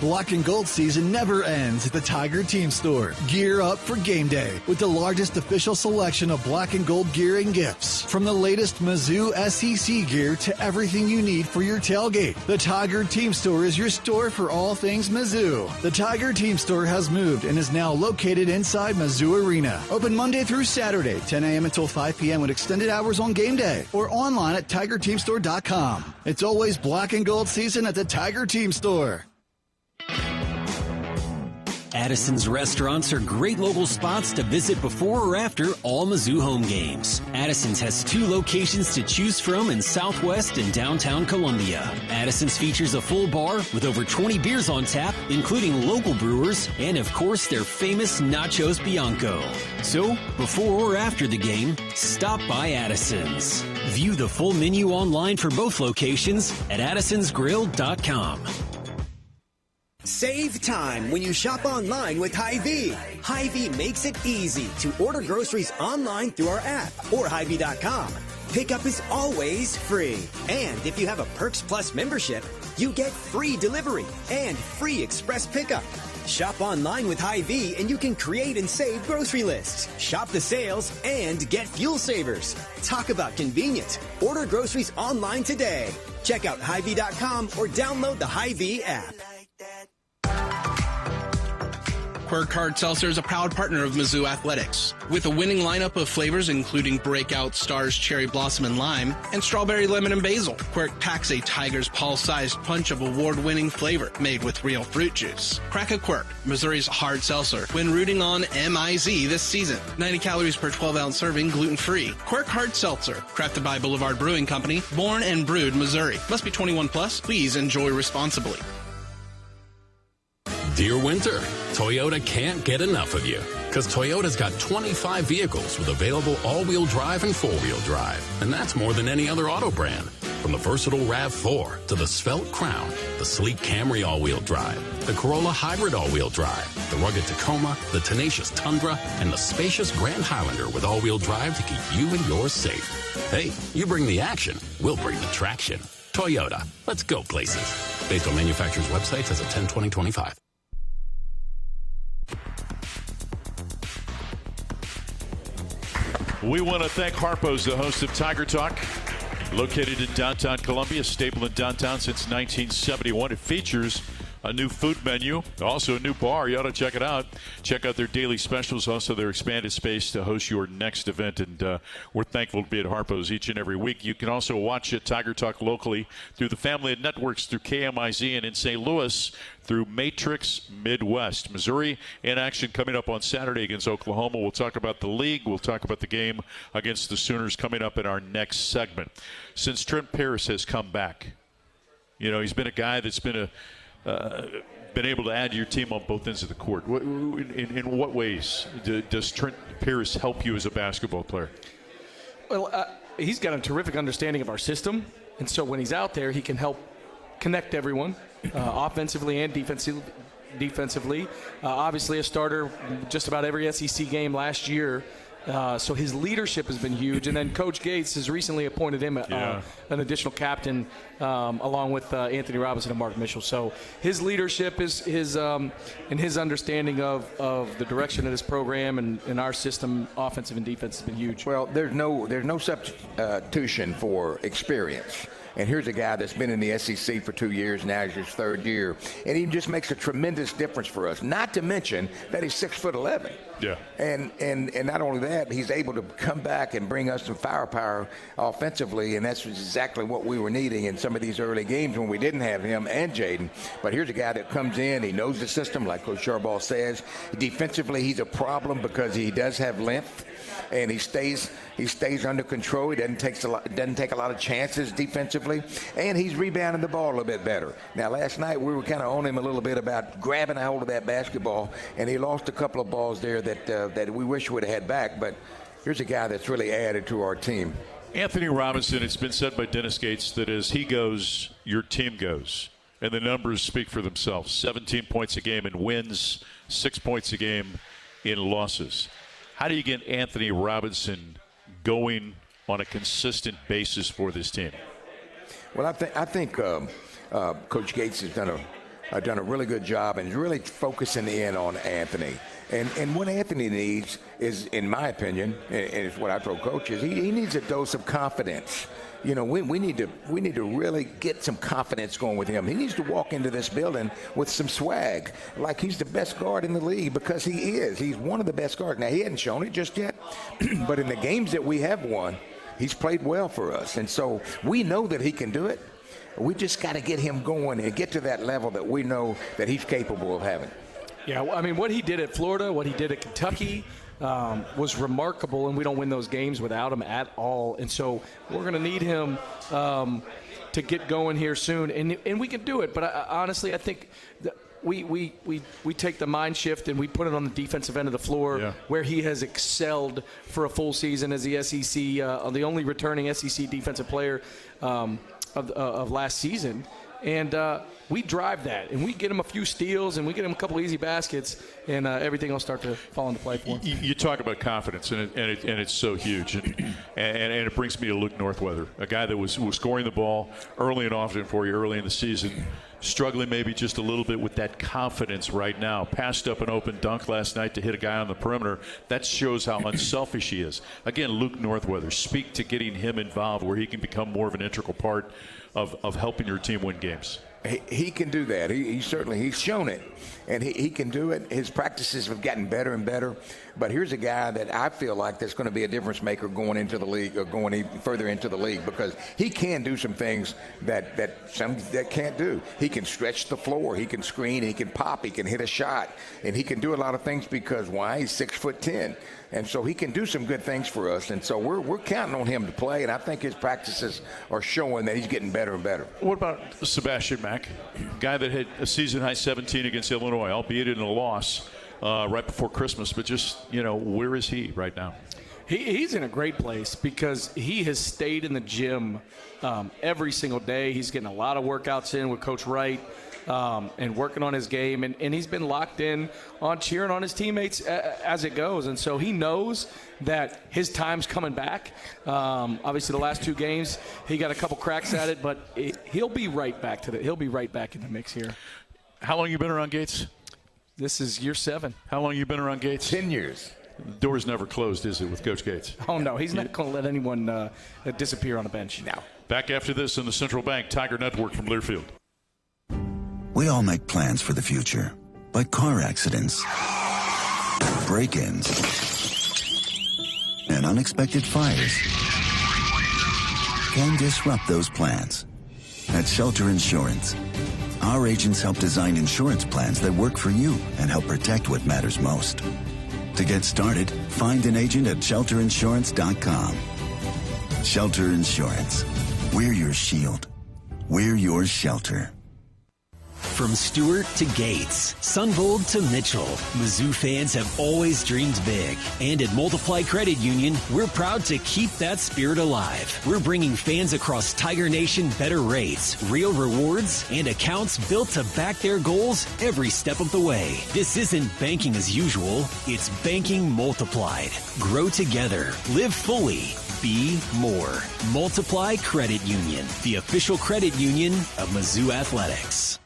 Black and gold season never ends at the Tiger Team Store. Gear up for game day with the largest official selection of black and gold gear and gifts. From the latest Mizzou SEC gear to everything you need for your tailgate, the Tiger Team Store is your store for all things Mizzou. The Tiger Team Store has moved and is now located inside Mizzou Arena. Open Monday through Saturday, 10 a.m. until 5 p.m. with extended hours on game day or online at TigerTeamStore.com. It's always black and gold season at the Tiger Team Store. Addison's restaurants are great local spots to visit before or after all Mizzou home games. Addison's has 2 locations to choose from in Southwest and downtown Columbia. Addison's features a full bar with over 20 beers on tap, including local brewers, and of course their famous Nachos Bianco. So, before or after the game, stop by Addison's. View the full menu online for both locations at addisonsgrill.com. Save time when you shop online with Hy-Vee. Hy-Vee makes it easy to order groceries online through our app or Hy-Vee.com. Pickup is always free. And if you have a Perks Plus membership, you get free delivery and free express pickup. Shop online with Hy-Vee and you can create and save grocery lists, shop the sales, and get fuel savers. Talk about convenient. Order groceries online today. Check out Hy-Vee.com or download the Hy-Vee app. Quirk Hard Seltzer is a proud partner of Mizzou Athletics. With a winning lineup of flavors including Breakout, Stars, Cherry Blossom, and Lime, and Strawberry Lemon and Basil, Quirk packs a Tiger's Paw-sized punch of award-winning flavor made with real fruit juice. Crack a Quirk, Missouri's hard seltzer, when rooting on MIZ this season. 90 calories per 12-ounce serving, gluten-free. Quirk Hard Seltzer, crafted by Boulevard Brewing Company, born and brewed Missouri. Must be 21 plus. Please enjoy responsibly. Dear Winter, Toyota can't get enough of you. Because Toyota's got 25 vehicles with available all-wheel drive and four-wheel drive. And that's more than any other auto brand. From the versatile RAV4 to the svelte Crown, the sleek Camry all-wheel drive, the Corolla Hybrid all-wheel drive, the rugged Tacoma, the tenacious Tundra, and the spacious Grand Highlander with all-wheel drive to keep you and yours safe. Hey, you bring the action, we'll bring the traction. Toyota, let's go places. Based on manufacturer's websites as of 10/20/25. We want to thank Harpo's, the host of Tiger Talk, located in downtown Columbia, staple in downtown since 1971. It features a new food menu, also a new bar. You ought to check it out. Check out their daily specials, also their expanded space to host your next event. And we're thankful to be at Harpo's each and every week. You can also watch Tiger Talk locally through the family of networks through KMIZ, and in St. Louis through Matrix Midwest. Missouri in action coming up on Saturday against Oklahoma. We'll talk about the league. We'll talk about the game against the Sooners coming up in our next segment. Since Trent Pierce has come back, you know, he's been a guy that's been able to add to your team on both ends of the court. In what ways does Trent Pierce help you as a basketball player? Well, he's got a terrific understanding of our system, and so when he's out there, he can help connect everyone, offensively and defensively. Obviously a starter just about every SEC game last year. So his leadership has been huge. And then Coach Gates has recently appointed him an additional captain along with Anthony Robinson and Mark Mitchell. So his leadership and his understanding of the direction of this program and our system, offensive and defense, has been huge. Well, there's no substitution for experience. And here's a guy that's been in the SEC for 2 years, now he's his third year. And he just makes a tremendous difference for us, not to mention that he's 6'11". Yeah. And not only that, he's able to come back and bring us some firepower offensively, and that's exactly what we were needing in some of these early games when we didn't have him and Jaden. But here's a guy that comes in, he knows the system, like Coach Harbaugh says. Defensively, he's a problem because he does have length, and he stays under control. He doesn't take a lot of chances defensively, and he's rebounding the ball a little bit better. Now, last night we were kind of on him a little bit about grabbing a hold of that basketball, and he lost a couple of balls there that we wish we would have had back. But here's a guy that's really added to our team. Anthony Robinson, it's been said by Dennis Gates that as he goes, your team goes. And the numbers speak for themselves. 17 points a game in wins, 6 points a game in losses. How do you get Anthony Robinson going on a consistent basis for this team? Well, I think Coach Gates has done a really good job and is really focusing in on Anthony. And what Anthony needs is, in my opinion, and it's what I told coaches, he needs a dose of confidence. You know, we need to really get some confidence going with him. He needs to walk into this building with some swag, like he's the best guard in the league, because he is. He's one of the best guards. Now, he hadn't shown it just yet, but in the games that we have won, he's played well for us. And so we know that he can do it. We just got to get him going and get to that level that we know that he's capable of having. Yeah, I mean, what he did at Florida, what he did at Kentucky, was remarkable, and we don't win those games without him at all. And so we're going to need him to get going here soon, and we can do it. But honestly, I think that we take the mind shift and we put it on the defensive end of the floor, where he has excelled for a full season as the SEC, the only returning SEC defensive player of last season. And we drive that, and we get him a few steals, and we get him a couple easy baskets, and everything will start to fall into play for him. You talk about confidence, and it's so huge. And it brings me to Luke Northweather, a guy that was scoring the ball early and often for you early in the season, struggling maybe just a little bit with that confidence right now. Passed up an open dunk last night to hit a guy on the perimeter. That shows how unselfish he is. Again, Luke Northweather, speak to getting him involved where he can become more of an integral part of helping your team win games. He can do that. He's shown it, and he can do it. His practices have gotten better and better. But here's a guy that I feel like that's going to be a difference maker going into the league, or going even further into the league, because he can do some things that some that can't do. He can stretch the floor, he can screen, he can pop, he can hit a shot, and he can do a lot of things because why? He's 6'10". And so he can do some good things for us. And so we're counting on him to play, and I think his practices are showing that he's getting better and better. What about Sebastian Mack, guy that had a season-high 17 against Illinois, albeit in a loss right before Christmas, but just, where is he right now? He's in a great place because he has stayed in the gym every single day. He's getting a lot of workouts in with Coach Wright and working on his game. And he's been locked in on cheering on his teammates as it goes. And so he knows that his time's coming back. Obviously, the last 2 games, he got a couple cracks at it, but he'll be right back he'll be right back in the mix here. How long you been around Gates? This is year 7. How long you been around Gates? 10 years. The door's never closed, is it, with Coach Gates? Oh, no. He's not going to let anyone disappear on a bench. No. Back after this in the Central Bank Tiger Network from Learfield. We all make plans for the future, but car accidents, break-ins, and unexpected fires can disrupt those plans. At Shelter Insurance, our agents help design insurance plans that work for you and help protect what matters most. To get started, find an agent at shelterinsurance.com. Shelter Insurance. We're your shield. We're your shelter. From Stewart to Gates, Sunvold to Mitchell, Mizzou fans have always dreamed big. And at Multiply Credit Union, we're proud to keep that spirit alive. We're bringing fans across Tiger Nation better rates, real rewards, and accounts built to back their goals every step of the way. This isn't banking as usual, it's banking multiplied. Grow together, live fully, be more. Multiply Credit Union, the official credit union of Mizzou Athletics.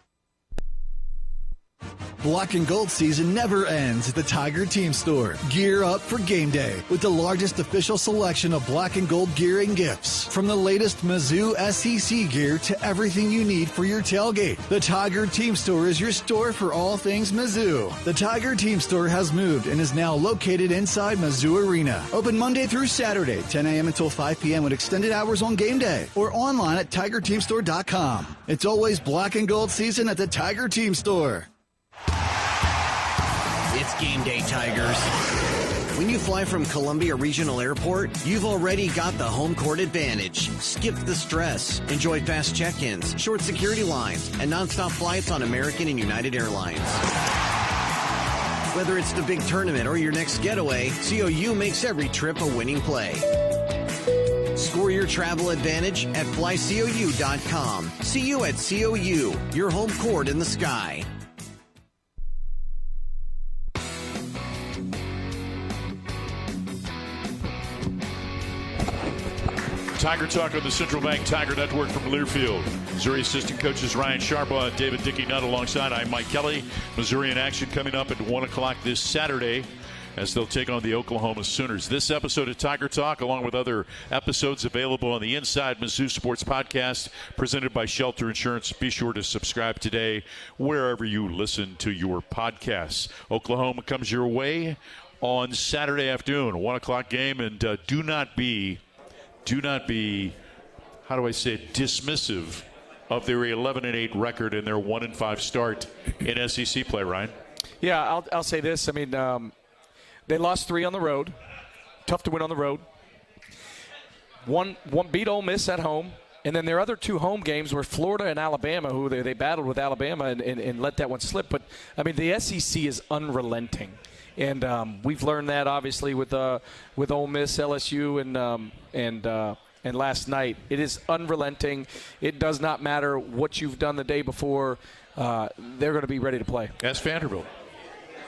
Black and gold season never ends at the Tiger Team Store. Gear up for game day with the largest official selection of black and gold gear and gifts. From the latest Mizzou SEC gear to everything you need for your tailgate, the Tiger Team Store is your store for all things Mizzou. The Tiger Team Store has moved and is now located inside Mizzou Arena. Open Monday through Saturday, 10 a.m. until 5 p.m. with extended hours on game day or online at TigerTeamStore.com. It's always black and gold season at the Tiger Team Store. It's game day, Tigers. When you fly from Columbia Regional Airport, you've already got the home court advantage. Skip the stress. Enjoy fast check-ins, short security lines, and nonstop flights on American and United Airlines. Whether it's the big tournament or your next getaway, COU makes every trip a winning play. Score your travel advantage at flycou.com. See you at COU, your home court in the sky. Tiger Talk on the Central Bank Tiger Network from Learfield. Missouri assistant coaches Ryan Sharbaugh and David Dickey Nutt alongside. I'm Mike Kelly. Missouri in action coming up at 1 o'clock this Saturday as they'll take on the Oklahoma Sooners. This episode of Tiger Talk, along with other episodes available on the Inside Mizzou Sports Podcast, presented by Shelter Insurance. Be sure to subscribe today wherever you listen to your podcasts. Oklahoma comes your way on Saturday afternoon, 1 o'clock game, and do not be, how do I say it, dismissive of their 11-8 record and their 1-5 start in SEC play, Ryan. Yeah, I'll say this. I mean, they lost 3 on the road. Tough to win on the road. One beat Ole Miss at home. And then their other 2 home games were Florida and Alabama, who they battled with Alabama and let that one slip. But, I mean, the SEC is unrelenting. And we've learned that, obviously, with Ole Miss, LSU, and last night. It is unrelenting. It does not matter what you've done the day before. They're going to be ready to play. That's Vanderbilt.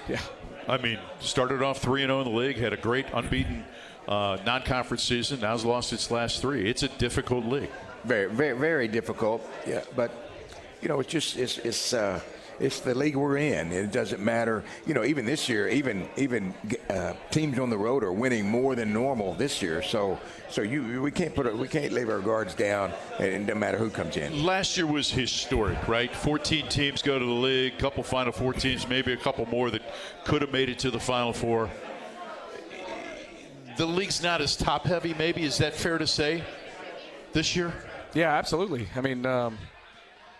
Yeah. I mean, started off 3-0 in the league, had a great unbeaten non-conference season. Now has lost its last 3. It's a difficult league. Very, very, very difficult. Yeah, but you know, it's the league we're in. It doesn't matter. You know, even this year, even teams on the road are winning more than normal this year. So we can't leave our guards down, and it doesn't matter who comes in. Last year was historic, right? 14 teams go to the league, couple Final Four teams, maybe a couple more that could have made it to the Final Four. The league's not as top-heavy, maybe. Is that fair to say this year? Yeah, absolutely. I mean,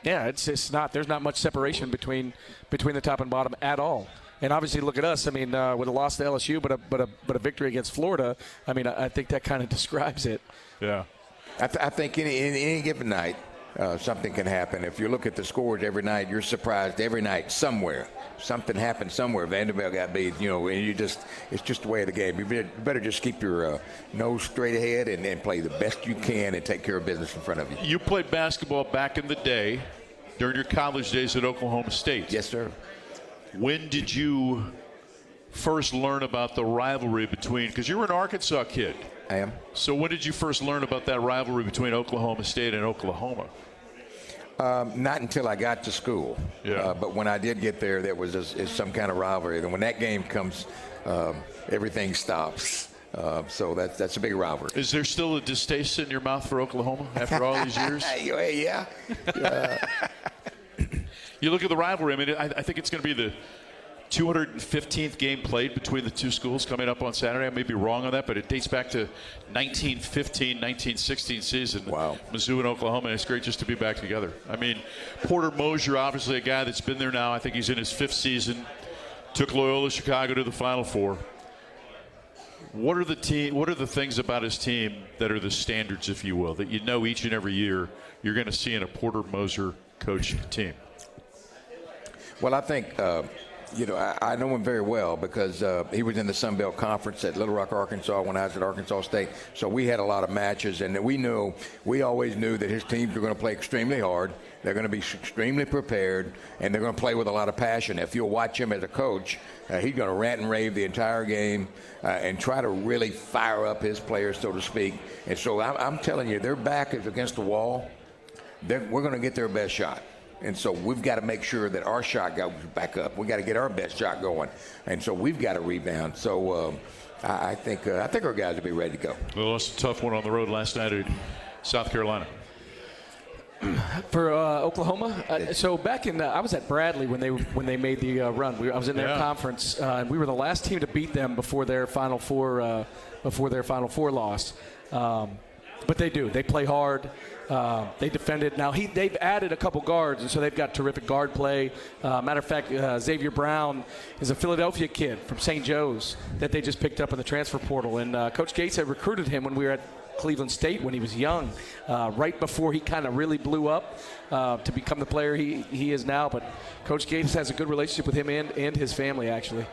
yeah, it's not. There's not much separation between the top and bottom at all. And obviously, look at us. I mean, with a loss to LSU, but a victory against Florida. I mean, I think that kind of describes it. Yeah. I think any given night, something can happen. If you look at the scores every night, you're surprised every night somewhere. Something happened somewhere. Vanderbilt got beat, and it's just the way of the game. You better just keep your nose straight ahead and play the best you can and take care of business in front of you. You played basketball back in the day during your college days at Oklahoma State. Yes, sir. When did you first learn about the rivalry between, because you were an Arkansas kid. I am. So when did you first learn about that rivalry between Oklahoma State and Oklahoma? Not until I got to school. Yeah. But when I did get there, there was some kind of rivalry. And when that game comes, everything stops. So that's a big rivalry. Is there still a distaste in your mouth for Oklahoma after all these years? Yeah. You look at the rivalry. I mean, I think it's going to be the 215th game played between the two schools coming up on Saturday. I may be wrong on that, but it dates back to 1915, 1916 season. Wow. Mizzou and Oklahoma, and it's great just to be back together. I mean, Porter Mosier, obviously a guy that's been there now. I think he's in his 5th season. Took Loyola Chicago to the Final Four. What are the things about his team that are the standards, if you will, that you know each and every year you're going to see in a Porter Mosier coached team? Well, I think, I know him very well because he was in the Sun Belt Conference at Little Rock, Arkansas when I was at Arkansas State. So we had a lot of matches, and we always knew that his teams were going to play extremely hard. They're going to be extremely prepared, and they're going to play with a lot of passion. If you'll watch him as a coach, he's going to rant and rave the entire game and try to really fire up his players, so to speak. And so I'm telling you, their back is against the wall. We're going to get their best shot. And so we've got to make sure that our shot goes back up. We've got to get our best shot going. And so we've got to rebound. So I think our guys will be ready to go. Well, lost a tough one on the road last night at South Carolina. For Oklahoma, so back in I was at Bradley when they made the run. I was in their conference, and we were the last team to beat them before their Final Four loss. But they play hard. They defended. Now they've added a couple guards, and so they've got terrific guard play. Matter of fact, Xavier Brown is a Philadelphia kid from St. Joe's that they just picked up in the transfer portal. And Coach Gates had recruited him when we were at Cleveland State when he was young, right before he kind of really blew up to become the player he is now. But Coach Gates has a good relationship with him and his family, actually.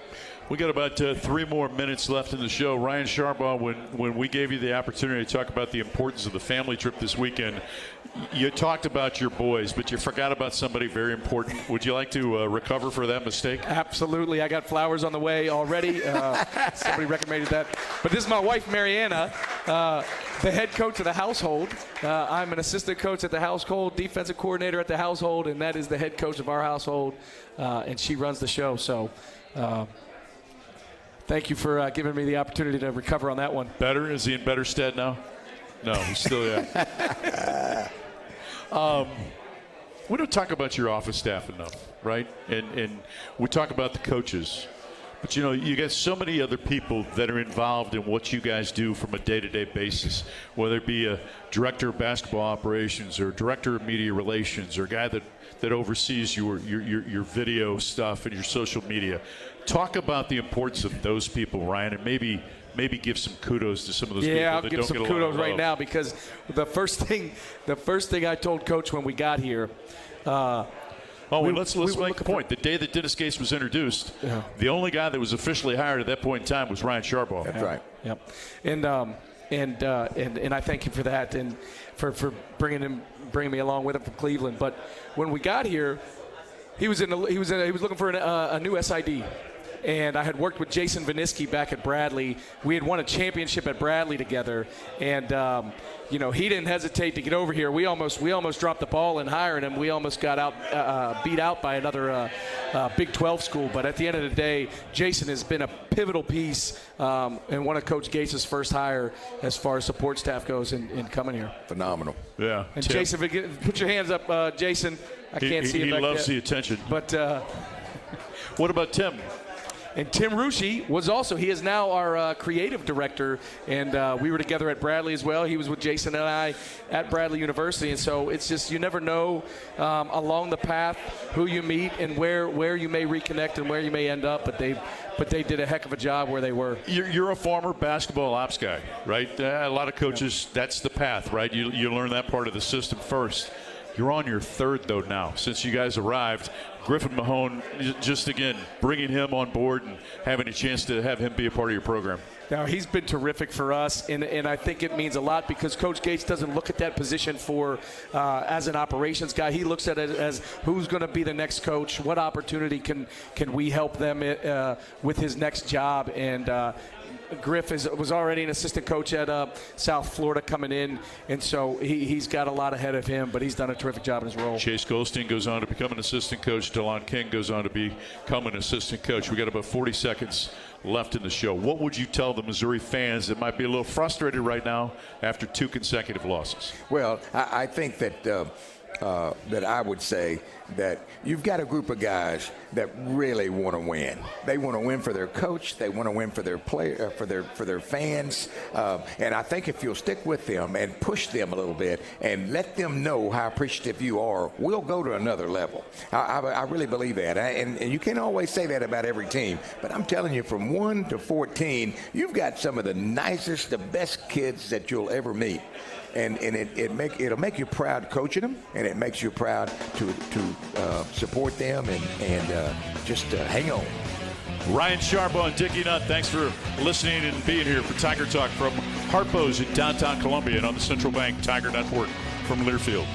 We got about 3 more minutes left in the show. Ryan Sharbaugh, when we gave you the opportunity to talk about the importance of the family trip this weekend, you talked about your boys, but you forgot about somebody very important. Would you like to recover for that mistake? Absolutely. I got flowers on the way already. Somebody recommended that. But this is my wife, Mariana, the head coach of the household. I'm an assistant coach at the household, defensive coordinator at the household, and that is the head coach of our household, and she runs the show. So thank you for giving me the opportunity to recover on that one. Better? Is he in better stead now? No, he's still we don't talk about your office staff enough, right? And we talk about the coaches. But, you got so many other people that are involved in what you guys do from a day-to-day basis, whether it be a director of basketball operations or director of media relations or a guy that oversees your video stuff and your social media. Talk about the importance of those people, Ryan, and maybe give some kudos to some of those people that I'll don't give some get a lot of kudos right love. now because the first thing I told Coach when we got here. Let's make a point. The day that Dennis Gates was introduced, the only guy that was officially hired at that point in time was Ryan Sharbaugh. That's right. Yep. And I thank him for that and for bringing me along with him from Cleveland. But when we got here, he was looking for a new SID. And I had worked with Jason Viniski back at Bradley. We had won a championship at Bradley together, and he didn't hesitate to get over here. We almost dropped the ball in hiring him. We almost got beat out by another Big 12 school. But at the end of the day, Jason has been a pivotal piece and one of Coach Gates' first hire as far as support staff goes in coming here. Phenomenal. Yeah. And Tim. Jason, put your hands up, Jason. I can't see him back He loves yet. the attention. But what about Tim? And Tim Rucci he is now our creative director, and we were together at Bradley as well. He was with Jason and I at Bradley University, and so it's just you never know along the path who you meet and where you may reconnect and where you may end up, but they did a heck of a job where they were. You're a former basketball ops guy, right? A lot of coaches, that's the path, right? You learn that part of the system first. You're on your third, though, now, since you guys arrived. Griffin Mahone, just again, bringing him on board and having a chance to have him be a part of your program. Now, he's been terrific for us, and I think it means a lot because Coach Gates doesn't look at that position as an operations guy. He looks at it as who's going to be the next coach, what opportunity can we help them with his next job, and Griff was already an assistant coach at South Florida coming in, and so he's got a lot ahead of him, but he's done a terrific job in his role. Chase Goldstein goes on to become an assistant coach. DeLon King goes on to become an assistant coach. We got about 40 seconds left in the show. What would you tell the Missouri fans that might be a little frustrated right now after 2 consecutive losses? Well, I think that that I would say that you've got a group of guys that really want to win. They want to win for their coach. They want to win for their player, for their fans. And I think if you'll stick with them and push them a little bit and let them know how appreciative you are, we'll go to another level. I really believe that. And you can't always say that about every team. But I'm telling you, from 1 to 14, you've got some of the nicest, the best kids that you'll ever meet. And it'll make you proud coaching them, and it makes you proud to support them and just hang on. Ryan Sharpo and Dickie Nutt, thanks for listening and being here for Tiger Talk from Harpo's in downtown Columbia and on the Central Bank Tiger Network from Learfield.